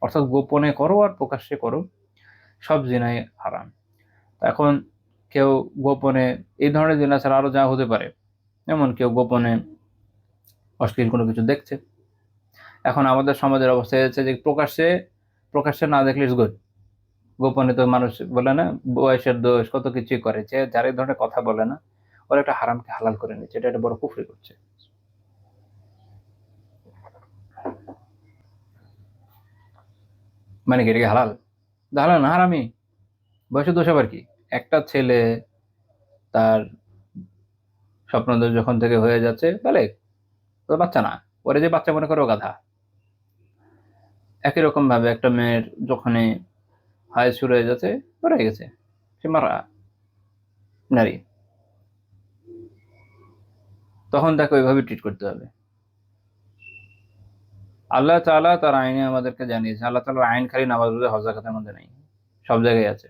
অর্থাৎ গোপনে করো আর প্রকাশ্যে করো, সব জিনাই হারাম। এখন কেউ গোপনে এই ধরনের জিনা ছাড়া আরো যা হতে পারে, যেমন কেউ গোপনে অশ্লীল কোনো কিছু দেখছে। এখন আমাদের সমাজের অবস্থা হচ্ছে যে প্রকাশ্যে না দেখলে ইজ গুড, গোপনে তো মানুষ বলে না, বয়সের দোষ কত কিছুই করে, যে যারা এই ধরনের কথা বলে না, ওরা একটা হারামকে হালাল করে নিচ্ছে, এটা একটা বড় কুফরি করছে। মানে কি এটাকে হালাল? হালাল না, হারামি। বয়সের দোষ আবার কি? একটা ছেলে তার স্বপ্ন যখন থেকে হয়ে যাচ্ছে, তাহলে তো বাচ্চা না, ওরে যে বাচ্চা মনে করো গাধা, একই রকম ভাবে একটা মেয়ের যখনই হায় শুরু হয়ে যাচ্ছে, পড়ে গেছে, সে মারা নারী, তখন তাকে ওইভাবে ট্রিট করতে হবে। আল্লাহ তাআলা তার আইনে আমাদেরকে জানিয়েছে, আল্লাহ তাআলার আইন খালি নামাজ রোজা হজ যাকাতের মধ্যে নেই, সব জায়গায় আছে।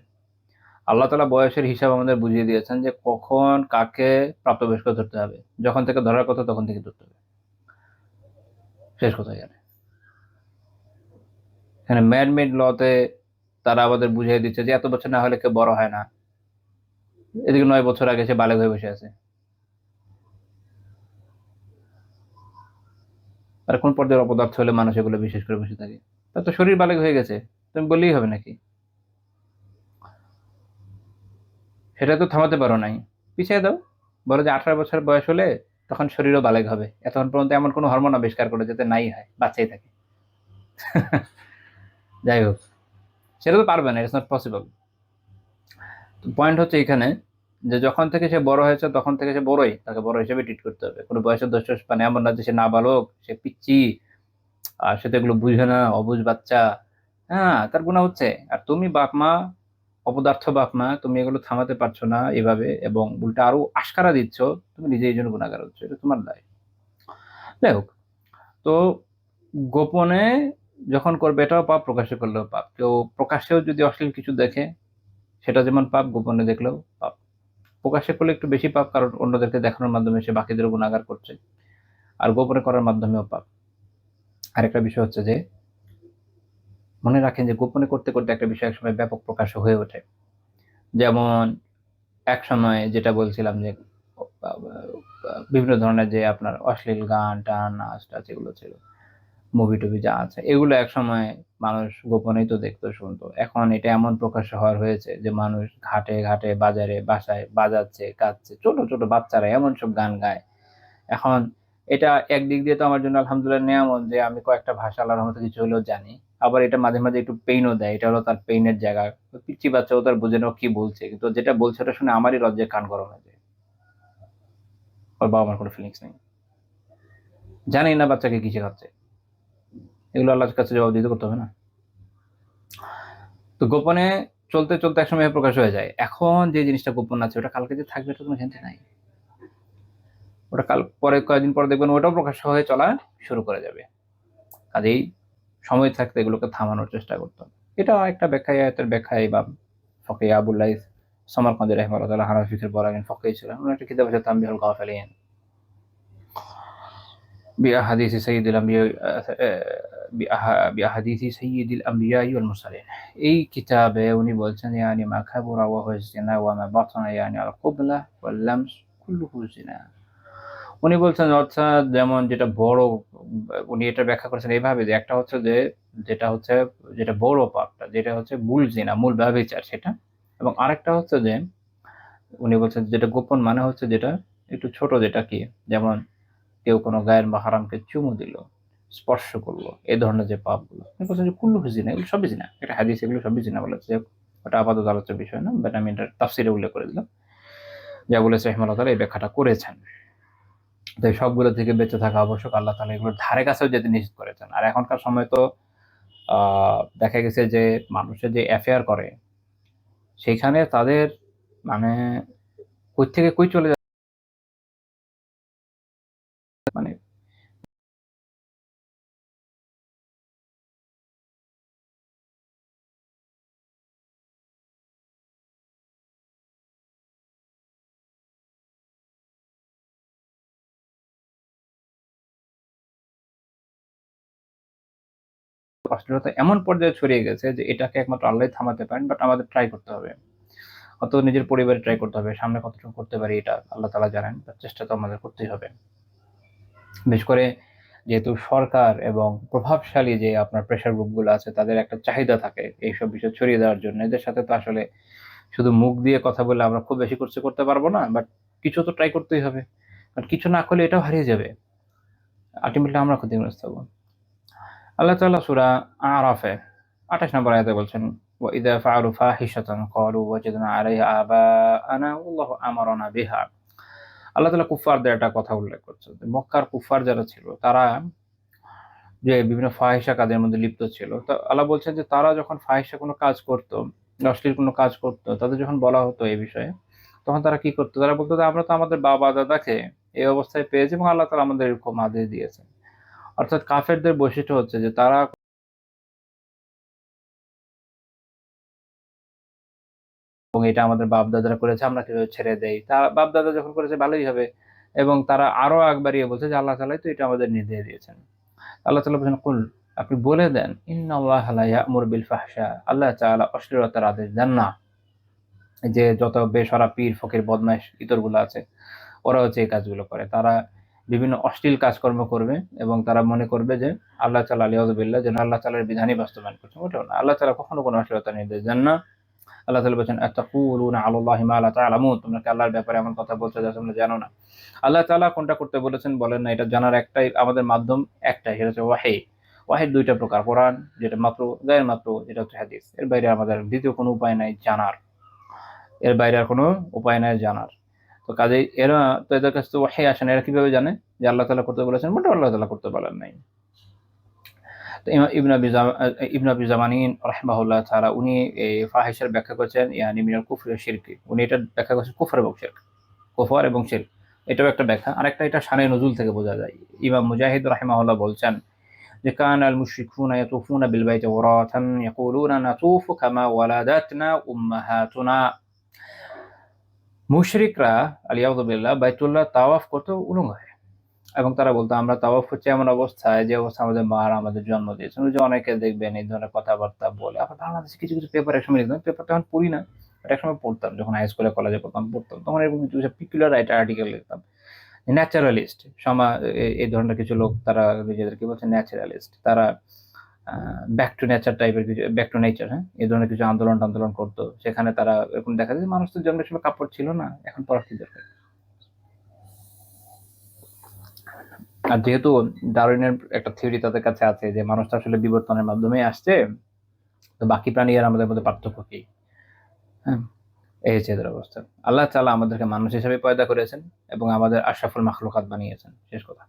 আল্লাহ তাআলা বয়সের হিসাব আমাদের বুঝিয়ে দিয়েছেন যে কখন কাকে প্রাপ্তবয়স্ক ধরতে হবে, যখন থেকে ধরার কথা তখন থেকে ধরতে হবে, শেষ কথা। এখানে ম্যান মেড লতে তারা আমাদের বুঝিয়ে দিচ্ছে যে এত বছর না হলে কেউ বড় হয় না, এদিকে 9 বছর আগে সে বালেগ হয়ে বসে আছে। আর কোন পর্যায়ের অপদার্থ হলে মানুষ এগুলো বিশেষ করে বসে থাকে? তার তো শরীর বালেগ হয়ে গেছে, তুমি বললেই হবে নাকি? সেটা তো থামাতে পারো নাই, পিছিয়ে দাও, বলো যে 18 বছর বয়স হলে তখন শরীরও বালেগ হবে, এতক্ষণ পর্যন্ত এমন কোনো হরমোন আবিষ্কার করে যাতে নাই হয়, বাচ্চাই থাকে। যাই হোক, সেটা তো পারবে না, ইটস নট পসিবল। পয়েন্ট হচ্ছে এখানে যে যখন থেকে সে বড় হয়েছে তখন থেকে সে বড়ই, তাকে বড় হিসেবে ট্রিট করতে হবে। কোনো বয়সের দোষ টোষ মানে এমন না যে সে নাবালক, সে পিচ্চি, আর সে তো এগুলো বুঝে না, অবুঝ বাচ্চা। হ্যাঁ, তার গুনাহ হচ্ছে। আর তুমি বাপ মা, অপদার্থ বাপ মা, তুমি এগুলো থামাতে পারছো না এভাবে, এবং উল্টা আরো আশকারা দিচ্ছ, তুমি নিজে এই জন্য গুণাগার হচ্ছ, এটা তোমার দায়। যাই হোক, তো গোপনে যখন করবে এটাও পাপ, প্রকাশ্যে করলেও পাপ। কেউ প্রকাশ্যেও যদি অশ্লীল কিছু দেখে সেটা যেমন পাপ, গোপনে দেখলেও পাপ। প্রকাশ্যে করলে একটু বেশি পাপ, কারণ অন্যদেরকে দেখানোর মাধ্যমে সে বাকিদেরও গুণাগার করছে, আর গোপনে করার মাধ্যমেও পাপ। আরেকটা বিষয় হচ্ছে যে মনে রাখেন যে গোপনে করতে করতে একটা বিষয় একসময় ব্যাপক প্রকাশ্য হয়ে ওঠে। যেমন এক সময় যেটা বলছিলাম যে বিভিন্ন ধরনের যে আপনার অশ্লীল গান টান নাচ টাচ এগুলো ছিল, মুভি টুভি যা আছে, এগুলো এক সময় মানুষ গোপনেই তো দেখতো শুনতো। এখন এটা এমন প্রকাশ্য হওয়ার হয়েছে যে মানুষ ঘাটে ঘাটে বাজারে বাসায় বাজাচ্ছে কাঁদছে, ছোট ছোট বাচ্চারা এমন সব গান গায়। এখন এটা একদিক দিয়ে তো আমার জন্য আলহামদুলিল্লাহ নিয়ামত যে আমি কয়েকটা ভাষা আল্লাহর রহমতে কিছু হলেও জানি। আবার এটা মাঝে মাঝে একটু পেইনও দেয়, এটা হলো তার পেইনের জায়গা। পিচ্চি বাচ্চাও তার বুঝে নাও কি বলছে, কিন্তু যেটা বলছে ওটা শুনে আমারই লজ্জায় কান গরম হয়ে যায়। ওর বাবা মার কোনো ফিলিংস নেই, জানি না বাচ্চাকে কি শেখাচ্ছে। এগুলো আল্লাহর কাছে জবাব দিতে করতে হবে না? তো গোপনে চলতে চলতে একসময় প্রকাশ হয়ে যায়। এখন যে জিনিসটা গোপন আছে ওটা কালকে যে থাকবে এটা কোনো গ্যারান্টি নাই। ওটা কাল পরে কয়েকদিন পরে দেখবেন ওটাও প্রকাশ হয়ে চলা শুরু করে যাবে। কাজেই সময় থাকতে এগুলোকে থামানোর চেষ্টা করতে হবে। এটা একটা ব্যাখ্যা, আয়াতের ব্যাখ্যা ইমাম ফকি আবুল লাইস সামারকান্দি রাহিমাহুল্লাহ তাআলা হানাফি ফিকহের বড় একজন ফকি ছিলেন। ওনার একটা কিতাব আছে তানবীহুল গাফিলিন বিআহাদিসি সাইয়্যিদিল আম্বিয়া বিআহাদিসি সাইয়্যিদিল আম্বিয়া ওয়াল মুরসালিন। এই কিতাবে উনি বলছেন ইয়ানি মা খাবুরা ওয়া হুয়া জিনা ওয়া মা বাতানা ইয়ানি আল কুবলা ওয়াল লামস কুল্লুহু জিনা। উনি বলছেন অর্থাৎ যেমন যেটা বড়, উনি এটা ব্যাখ্যা করেছেন এইভাবে যে একটা হচ্ছে যে যেটা হচ্ছে যেটা বড় পাপটা যেটা হচ্ছে মূল জিনা, মূল ব্যভিচার সেটা, এবং আরেকটা হচ্ছে যে উনি বলছেন যেটা গোপন মানে হচ্ছে যেটা একটু ছোট, যেটা কি যেমন কেউ কোনো গায়ের মাহরামকে চুমু দিল, স্পর্শ করলো, এই ধরনের যে পাপগুলো উনি বলছেন যে কুল্লু জিনা, এগুলো সবই জিনা। এটা হাদিস, এগুলো সবই জিনা বলেছে। ওটা আপাতত আলোচ্য বিষয় না, বাট আমি এটা তাফসিরে উল্লেখ করে দিলাম। যা বলেছে রাহিমাহুল্লাহ তাআলা এই ব্যাখ্যাটা করেছেন। তো সবগুলো থেকে বেঁচে থাকা আবশ্যক। আল্লাহ তাআলা এগুলোর ধারে কাছেও যেতে নিষেধ করেছেন। আর এখনকার সময় তো দেখা গেছে যে মানুষের যে অ্যাফেয়ার করে সেখানে তাদের মানে কই থেকে কই চলে যাচ্ছে, মানে অশ্লীলতা এমন পর্যায়ে ছড়িয়ে গেছে যে এটাকে একমাত্র আল্লাহই থামাতে পারেন, বাট আমাদের ট্রাই করতে হবে। অন্তত নিজের পরিবারে ট্রাই করতে হবে। সামনে কতটুকু করতে পারি এটা আল্লাহ তাআলা জানেন, বাট চেষ্টা তো আমাদের করতেই হবে। বিশেষ করে যেহেতু সরকার এবং প্রভাবশালী যে আপনার প্রেশার গ্রুপগুলো আছে তাদের একটা চাহিদা থাকে এইসব বিষয় ছড়িয়ে দেওয়ার জন্য। এদের সাথে তো আসলে শুধু মুখ দিয়ে কথা বলে আমরা খুব বেশি কিছু করতে পারবো না, বাট কিছু তো ট্রাই করতেই হবে। কারণ কিছু না করলে এটাও হারিয়ে যাবে, আলটিমেটলি আমরা ক্ষতিগ্রস্ত হবো। আল্লাহ তাআলা সূরা আরাফে ২৮ নম্বর আয়াতে বলছেন, ওয়া ইযা ফাআলু ফাহিশাতান ক্বালু ওয়াজাদনা আলাইহা আবাআনা ওয়াল্লাহু আমারানা বিহা। আল্লাহ তাআলা কুফফারদের একটা কথা উল্লেখ করছেন। মক্কার কুফফার যারা ছিল তারা যে বিভিন্ন ফাহিশা কাজের মধ্যে লিপ্ত ছিল। তো আল্লাহ বলছেন যে তারা যখন ফাহিশা কোনো কাজ করতো, অশ্লীল কোনো কাজ করতো, তাদের যখন বলা হতো এই বিষয়ে, তখন তারা কি করতো? তারা বলতো যে আমরা তো আমাদের বাবা দাদাকে এই অবস্থায় পেয়েছি এবং আল্লাহ তাআলা আমাদের এরকম আদেশ দিয়েছেন। অর্থাৎ কাফেরদের বৈশিষ্ট্য হচ্ছে যে তারা, এবং এটা আমাদের বাপ দাদারা করেছে আমরা কিভাবে ছেড়ে দেই, তা বাপ দাদা যখন করেছে ভালোই হবে। এবং তারা আরো আগ বাড়িয়ে বলছে যে আল্লাহ তাআলাই তো এটা আমাদের নির্দেশ দিয়েছেন। আল্লাহ তাআলা বলেছেন, কুল, আপনি বলে দেন, ইন্নাল্লাহা লা ইয়া'মুরু বিল ফাহশা, আল্লাহ তাআলা অশ্লীলতার আদেশ দেন না। যে যত বেশরা পীর ফকির বদমাইশ ইতরগুলো আছে, ওরা হচ্ছে এই কাজগুলো করে। তারা বিভিন্ন অশ্লীল কাজকর্ম করবে এবং তারা মনে করবে যে আল্লাহ তাআলা, আলিয়াযুবিল্লাহ, যেন আল্লাহ তাআলার বিধানই বাস্তবায়ন করছে। মোটেও না। আল্লাহ তাআলা কখনো কোনো অশ্লীলতার নির্দেশ দেন না। আল্লাহ তাআলা বলেছেন, আতাকুলুনা আলাল্লাহি মা লা তা'লামুন, তোমরা কি আল্লাহর ব্যাপারে এমন কথা বলছো যা তোমরা জানো না। আল্লাহ তাআলা কোনটা করতে বলেছেন বলেন না, এটা জানার একটাই আমাদের মাধ্যম, একটাই, সেটা হচ্ছে ওয়াহী। ওয়াহীর দুইটা প্রকার, কোরআন যেটা মাত্র, গায়ের মাত্র, যেটা হচ্ছে হাদিস। এর বাইরে আমাদের দ্বিতীয় কোনো উপায় নাই জানার। এর বাইরে আর কোনো উপায় নাই জানার। তো কাজেই এরা তো, এদের কাছে তো ওয়াহী আসে না, এরা কিভাবে জানে যে আল্লাহ তাআলা করতে বলেছেন? মোটেও আল্লাহ তাআলা করতে বলেন নাই। তো ইবনে আবি জামানিন রাহিমাহুল্লাহ তাআলা উনি এই ফাহিশার ব্যাখ্যা করেছেন ইয়ানি মিনাল কুফরি ওয়া শিরকি। উনি এটা ব্যাখ্যা করেছেন কুফর এবং শিরক। কুফর এবং শিরক। এটাও একটা ব্যাখ্যা। আরেকটা এটা শানে নুজুল থেকে বোঝা যায়। ইমাম মুজাহিদ রাহিমাহুল্লাহ বলছেন যে কানাল মুশরিকুনা ইয়াতুফুনা বিল বাইতি ওয়ারাতান ইয়াকুলুনা নাতুফু কামা ওয়ালাদাতনা উম্মাহাতুনা। মুশরিকরা আলিয়াযু বিল্লাহ বাইতুল্লাহ তাওয়াফ করতে উলঙ্গ হয়ে, এবং তারা বলতো আমরা তাওয়াফ করছি এমন অবস্থায় যে অবস্থা আমাদের মারা আমাদের জন্ম দিয়েছেন। ওই যে অনেকে দেখবেন এই ধরনের কথাবার্তা বলে। আবার বাংলাদেশে কিছু কিছু পেপার একসময় লিখতাম, পেপারটা এখন পড়ি না, বাট একসময় পড়তাম, যখন হাই স্কুলে কলেজে পড়তাম তখন এরকম কিছু পিকুলার আর্টিকেল লিখতাম। ন্যাচারালিস্ট এই ধরনের কিছু লোক, তারা নিজেদেরকে বলছে ন্যাচারালিস্ট, তারা ব্যাক টু নেচার টাইপের কিছু, ব্যাক টু নেচার, হ্যাঁ, এই ধরনের কিছু আন্দোলন করতো। সেখানে তারা এরকম দেখা যায় মানুষ তো জন্মের সময় কাপড় ছিল না, এখন পড়ার কি দরকার। আর যেহেতু ডারউইনের একটা থিওরি তাদের কাছে আছে যে মানুষটা আসলে বিবর্তনের মাধ্যমে আসছে, তো বাকি প্রাণী আর আমাদের মধ্যে পার্থক্য কি? হ্যাঁ, এই হচ্ছে এদের অবস্থা। আল্লাহ তাআলা আমাদেরকে মানুষ হিসেবে পয়দা করেছেন এবং আমাদের আশরাফুল মাখলুকাত বানিয়েছেন, শেষ কথা।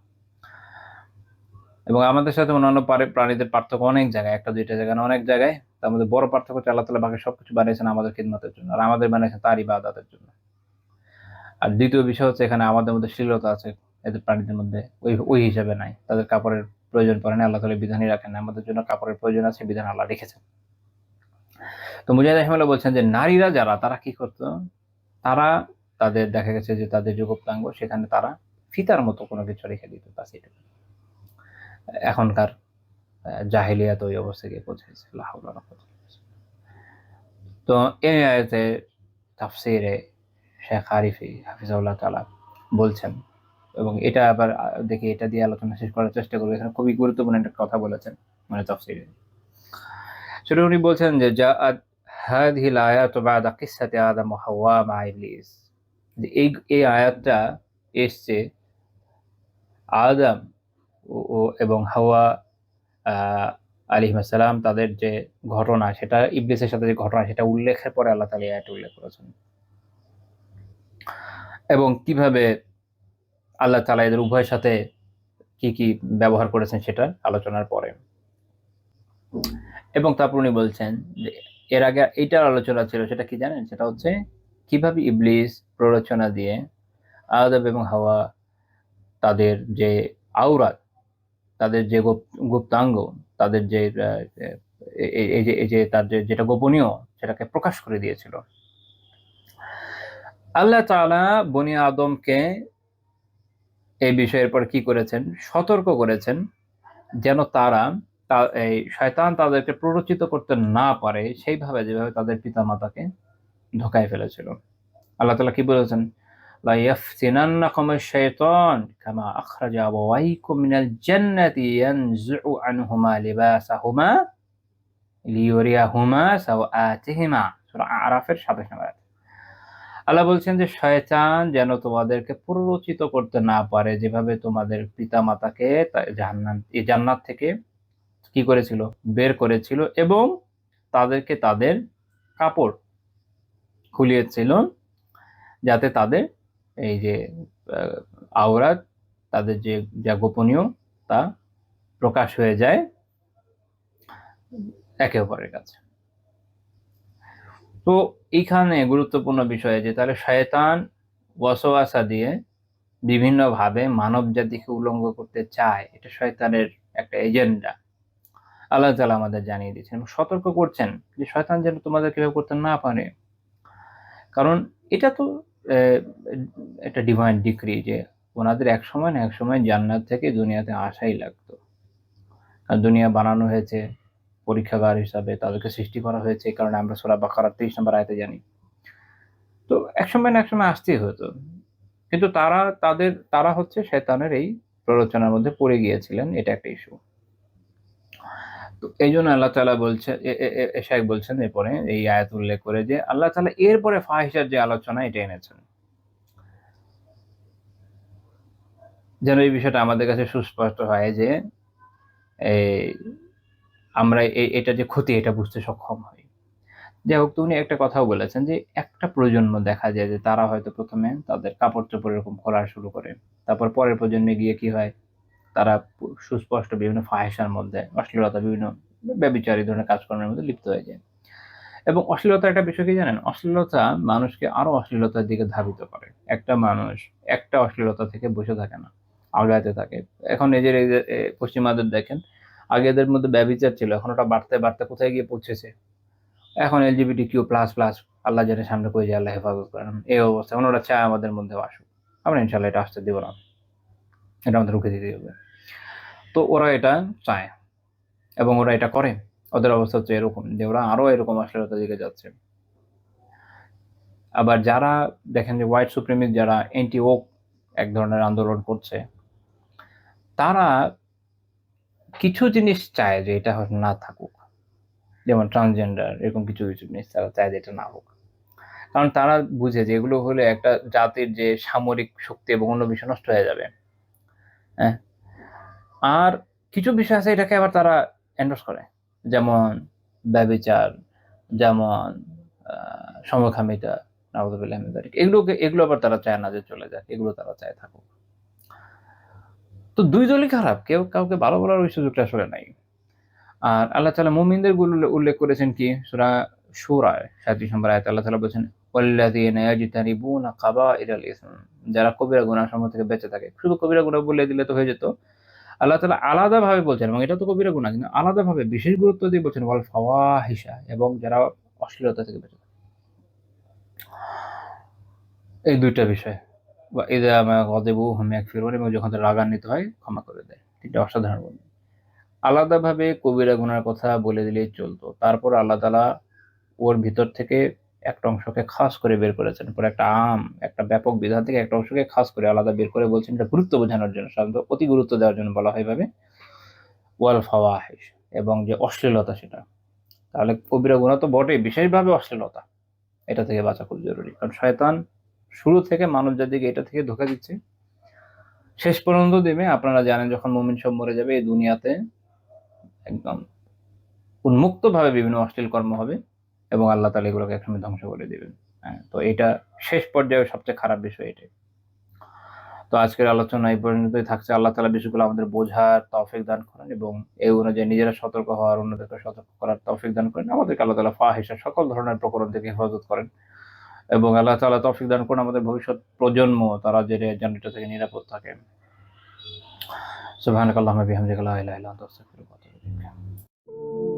এবং আমাদের সাথে অন্যান্য প্রাণীদের পার্থক্য অনেক জায়গায়, একটা দুইটা জায়গায় না, অনেক জায়গায়। তার মধ্যে বড় পার্থক্য হচ্ছে আল্লাহ তাআলা বাকি সবকিছু বানিয়েছেন আমাদের খিদমতের জন্য, আর আমাদের বানিয়েছেন তার ইবাদতের জন্য। আর দ্বিতীয় বিষয় হচ্ছে এখানে আমাদের মধ্যে শ্লীলতা আছে, এদের প্রাণীদের মধ্যে ওই হিসাবে নাই। তাদের কাপড়ের প্রয়োজন পড়ে না, আল্লাহ তাআলা বিধানই রাখেন না। আমাদের জন্য কাপড়ের প্রয়োজন আছে, বিধান আল্লাহ রেখেছেন। তো মুজাহিদ রাহিমাহুল্লাহ বলছেন যে নারীরা যারা, তারা কি করতো? তারা তাদের দেখা গেছে যে তাদের যে গুপ্তাঙ্গ, সেখানে তারা ফিতার মতো কোনো কিছু রেখে দিত, বাস এটুকু। এখনকার জাহেলিয়াত ওই অবস্থা গিয়ে পৌঁছেছে। লা হাওলা ওয়ালা কুওয়াতা ইল্লা বিল্লাহ। তো এই আয়াতে তাফসীরে শেখ আরিফি হাফিজাহুল্লাহ তাআলা বলছেন, এবং এটা আবার দেখি এটা দিয়ে আলোচনা শেষ করার চেষ্টা করবো। এখানে খুবই গুরুত্বপূর্ণ একটা কথা বলেছেন, মানে তাফসীরে। সেটা উনি বলছেন যে জাআত হাযিহিল আয়াতু বা'দা কিসসাতি আদম ওয়া হাওয়া মা ইবলিস। যে এই আয়াতটা এসছে আদম এবং হাওয়া আলাইহিস সালাম, তাদের যে ঘটনা, সেটা ইবলিসের সাথে যে ঘটনা, সেটা উল্লেখের পরে আল্লাহ তাআলা এই আয়াতটা উল্লেখ করেছেন, এবং কিভাবে আল্লাহ তাআলা এদের উভয়ের সাথে কি কি ব্যবহার করেছেন সেটা আলোচনার পরে। এবং তারপর উনি বলছেন যে এর আগে এইটার আলোচনা ছিল, সেটা কি জানেন? সেটা হচ্ছে কিভাবে ইবলিস প্ররোচনা দিয়ে আদম এবং হাওয়া, তাদের যে আওরাত, তাদের যে গুপ্তাঙ্গ, তাদের যে এই যে তার যেটা গোপনীয়, সেটাকে প্রকাশ করে দিয়েছিল। আল্লাহ তাআলা বনি আদমকে এই বিষয়ের পর কি করেছেন? সতর্ক করেছেন যেন তারা এই শয়তান তাদেরকে প্ররোচিত করতে না পারে সেইভাবে, যেভাবে তাদের পিতামাতাকে ধোঁকায় ফেলেছিল। আল্লাহ তাআলা কি বলেছেন? লা ইয়াফতিনান্নাকুমুশ শাইতান কামা আখরাজা আবাওয়াইকুম মিনাল জান্নাতি ইয়ানযুউ আনহুমা লিবাসাহুমা লিইউরিয়াহুমা সাওআতিহিমা। সূরা আরাফের ২৭ নম্বর আয়াত। আল্লাহ বলছেন যে শয়তান যেন তোমাদেরকে প্ররোচিত করতে না পারে, যেভাবে তোমাদের পিতামাতাকে জান্নাত থেকে কি করেছিল? বের করেছিল, এবং তাদেরকে তাদের কাপড় খুলিয়েছিল, যাতে তাদের এই যে আওরাত, তাদের যে যা গোপনীয়, তা প্রকাশ হয়ে যায় একে অপরের কাছে। তো এইখানে গুরুত্বপূর্ণ বিষয় যে তাহলে শয়তান ওয়াসওয়াসা দিয়ে বিভিন্নভাবে মানব জাতিকে উলঙ্গ করতে চায়, এটা শয়তানের একটা এজেন্ডা। আল্লাহ তাআলা আমাদের জানিয়ে দিচ্ছেন এবং সতর্ক করছেন যে শয়তান যেন তোমাদের কেউ করতে না পারে। কারণ এটা তো একটা ডিভাইন ডিক্রি যে ওনাদের এক সময় না এক সময় জান্নাত থেকে দুনিয়াতে আসাই লাগতো। আর দুনিয়া বানানো হয়েছে পরীক্ষাগার হিসাবে, তাদেরকে সৃষ্টি করা হয়েছে, এই কারণে আমরা সূরা বাকারার ৩৩ নম্বর আয়াতে জানি। তো এক সময় না এক সময় আসতেই হতো। কিন্তু তারা হচ্ছে শয়তানের এই প্ররোচনার মধ্যে পড়ে গিয়েছিলেন, এটা একটা ইস্যু। তো এই জন্য আল্লাহ তাআলা বলছে শায়েখ বলছেন এরপরে এই আয়াত উল্লেখ করে যে আল্লাহ তাআলা এরপরে ফাহিশার যে আলোচনা এটা এনেছেন, যেন এই বিষয়টা আমাদের কাছে সুস্পষ্ট হয় যে আমরা এটা যে ক্ষতি এটা বুঝতে সক্ষম হই। যাই হোক, উনি একটা কথাও বলেছেন যে একটা প্রজন্ম দেখা যায় যে তারা হয়তো প্রথমে তাদের কাপড় চোপড় এরকম করা শুরু করে, তারপর পরের প্রজন্মে গিয়ে কি হয়, তারা সুস্পষ্ট বিভিন্ন ফাহিশার মধ্যে, অশ্লীলতা, বিভিন্ন ব্যভিচার এই ধরনের কাজকর্মের মধ্যে লিপ্ত হয়ে যায়। এবং অশ্লীলতার একটা বিষয় কি জানেন, অশ্লীলতা মানুষকে আরো অশ্লীলতার দিকে ধাবিত করে। একটা মানুষ একটা অশ্লীলতা থেকে বসে থাকে না, আগাতে থাকে। এখন এই যে পশ্চিমাদের দেখেন, আগে এদের মধ্যে ব্যভিচার ছিল, এখন ওটা বাড়তে বাড়তে কোথায় গিয়ে পৌঁছেছে, এখন LGBTQ++, আল্লাহ জানে সামনে কই যায়, আল্লাহ হেফাজত করেন, এই অবস্থা। এখন ওরা চায় আমাদের মধ্যে আসুক, আমরা ইনশাল্লাহ এটা আসতে দেব না, এটা আমাদের রুখে দিতে হবে। তো ওরা এটা চায় এবং ওরা এটা করে। ওদের অবস্থা হচ্ছে এরকম যে ওরা আরো এরকম অশ্লীলতার দিকে যাচ্ছে। আবার যারা দেখেন যে হোয়াইট সুপ্রিমিস্ট, যারা অ্যান্টি ওক এক ধরনের আন্দোলন করছে, তারা কিছু জিনিস চায় যে এটা না থাকুক, যেমন ট্রান্সজেন্ডার, এরকম কিছু কিছু জিনিস তারা চায় যে এটা না হোক। কারণ তারা বুঝে যে এগুলো হলে একটা জাতির যে সামরিক শক্তি এবং অন্য বিষয় নষ্ট হয়ে যাবে। হ্যাঁ, আর কিছু বিষয় আছে এটাকে আবার তারা এন্ডোর্স করে, যেমন ব্যভিচার, যেমন সমকামিতা, নাউযুবিল্লাহি মিন যালিক। এগুলো আবার তারা চায় না যে চলে যাক, এগুলো তারা চায় থাকুক। তো দুই দলই খারাপ, কেউ কাউকে ভালো বলার ওই সুযোগটা আসলে নাই। আর আল্লাহ তাআলা মুমিনদের উল্লেখ করেছেন কি সূরা শূরায় ৩৭ নম্বর আয়াতে আল্লাহ তাআলা বলেছেন, ওয়াল্লাযীনা ইয়াজতানিবুনা কাবাইরাল ইসম, যারা কবিরা গুনাহসমূহ থেকে বেঁচে থাকে। শুধু কবিরা গুনাহ বলে দিলে তো হয়ে যেত। আল্লাহ তাআলা আলাদাভাবে বলছেন, এবং এটা তো কবিরা গুনাহ, কিন্তু আলাদাভাবে বিশেষ গুরুত্ব দিয়ে বলছেন ওয়াল ফাওয়াহিশা, এবং যারা অশ্লীলতা থেকে বেঁচে থাকে। এই দুইটা বিষয়, ওয়া ইযা মা গাযিবু হুম ইয়াগফিরুন, এবং যখন তারা রাগান্বিত হয় ক্ষমা করে দেয়। এটা অসাধারণ বলছেন। আলাদাভাবে কবিরা গুনার কথা বলে দিলেই চলতো, তারপর আল্লাহ তাআলা ওর ভিতর থেকে একটা অংশকে খাস করে বের করেছেন। পরে একটা ব্যাপক বিধান থেকে একটা অংশকে খাস করে আলাদা বের করে বলছেন, এটা গুরুত্ব বোঝানোর জন্য, সাধারণত অতি গুরুত্ব দেওয়ার জন্য বলা হয় এভাবে, ওয়াল ফাওয়াহিশ, এবং যে অশ্লীলতা সেটা। তাহলে কবিরা গুনাহ তো বটেই, বিশেষভাবে অশ্লীলতা, এটা থেকে বাঁচা খুব জরুরি। কারণ শয়তান শুরু থেকে মানব জাতিকে এটা থেকে ধোঁকা দিচ্ছে, শেষ পর্যন্ত দেবে। আপনারা জানেন যখন মুমিন সব মরে যাবে, এই দুনিয়াতে একদম উন্মুক্তভাবে বিভিন্ন অশ্লীল কর্ম হবে এবং আল্লাহ তাআলা এগুলোকে একসময় ধ্বংস করে দিবেন। হ্যাঁ, তো এটা শেষ পর্যায়ে সবচেয়ে খারাপ বিষয় এটাই। তো আজকের আলোচনা এই পর্যন্তই থাকছে। আল্লাহ তাআলা বিষয়গুলো আমাদের বোঝার তৌফিক দান করেন এবং এই অনুযায়ী নিজেরা সতর্ক হওয়ার, অন্যদেরকে সতর্ক করার তৌফিক দান করেন। আমাদেরকে আল্লাহ তাআলা ফাহিশা সকল ধরনের প্রকরণ থেকে হেফাজত করেন এবং আল্লাহ তাআলা তৌফিক দান করেন আমাদের ভবিষ্যৎ প্রজন্ম তারা যে জান্নাত থেকে নিরাপদ থাকে। সুবহানাকাল্লাহুম্মা বিহামদিকা লা ইলাহা ইল্লা আনতা আস্তাগফিরুকা ওয়া আতুবু ইলাইক।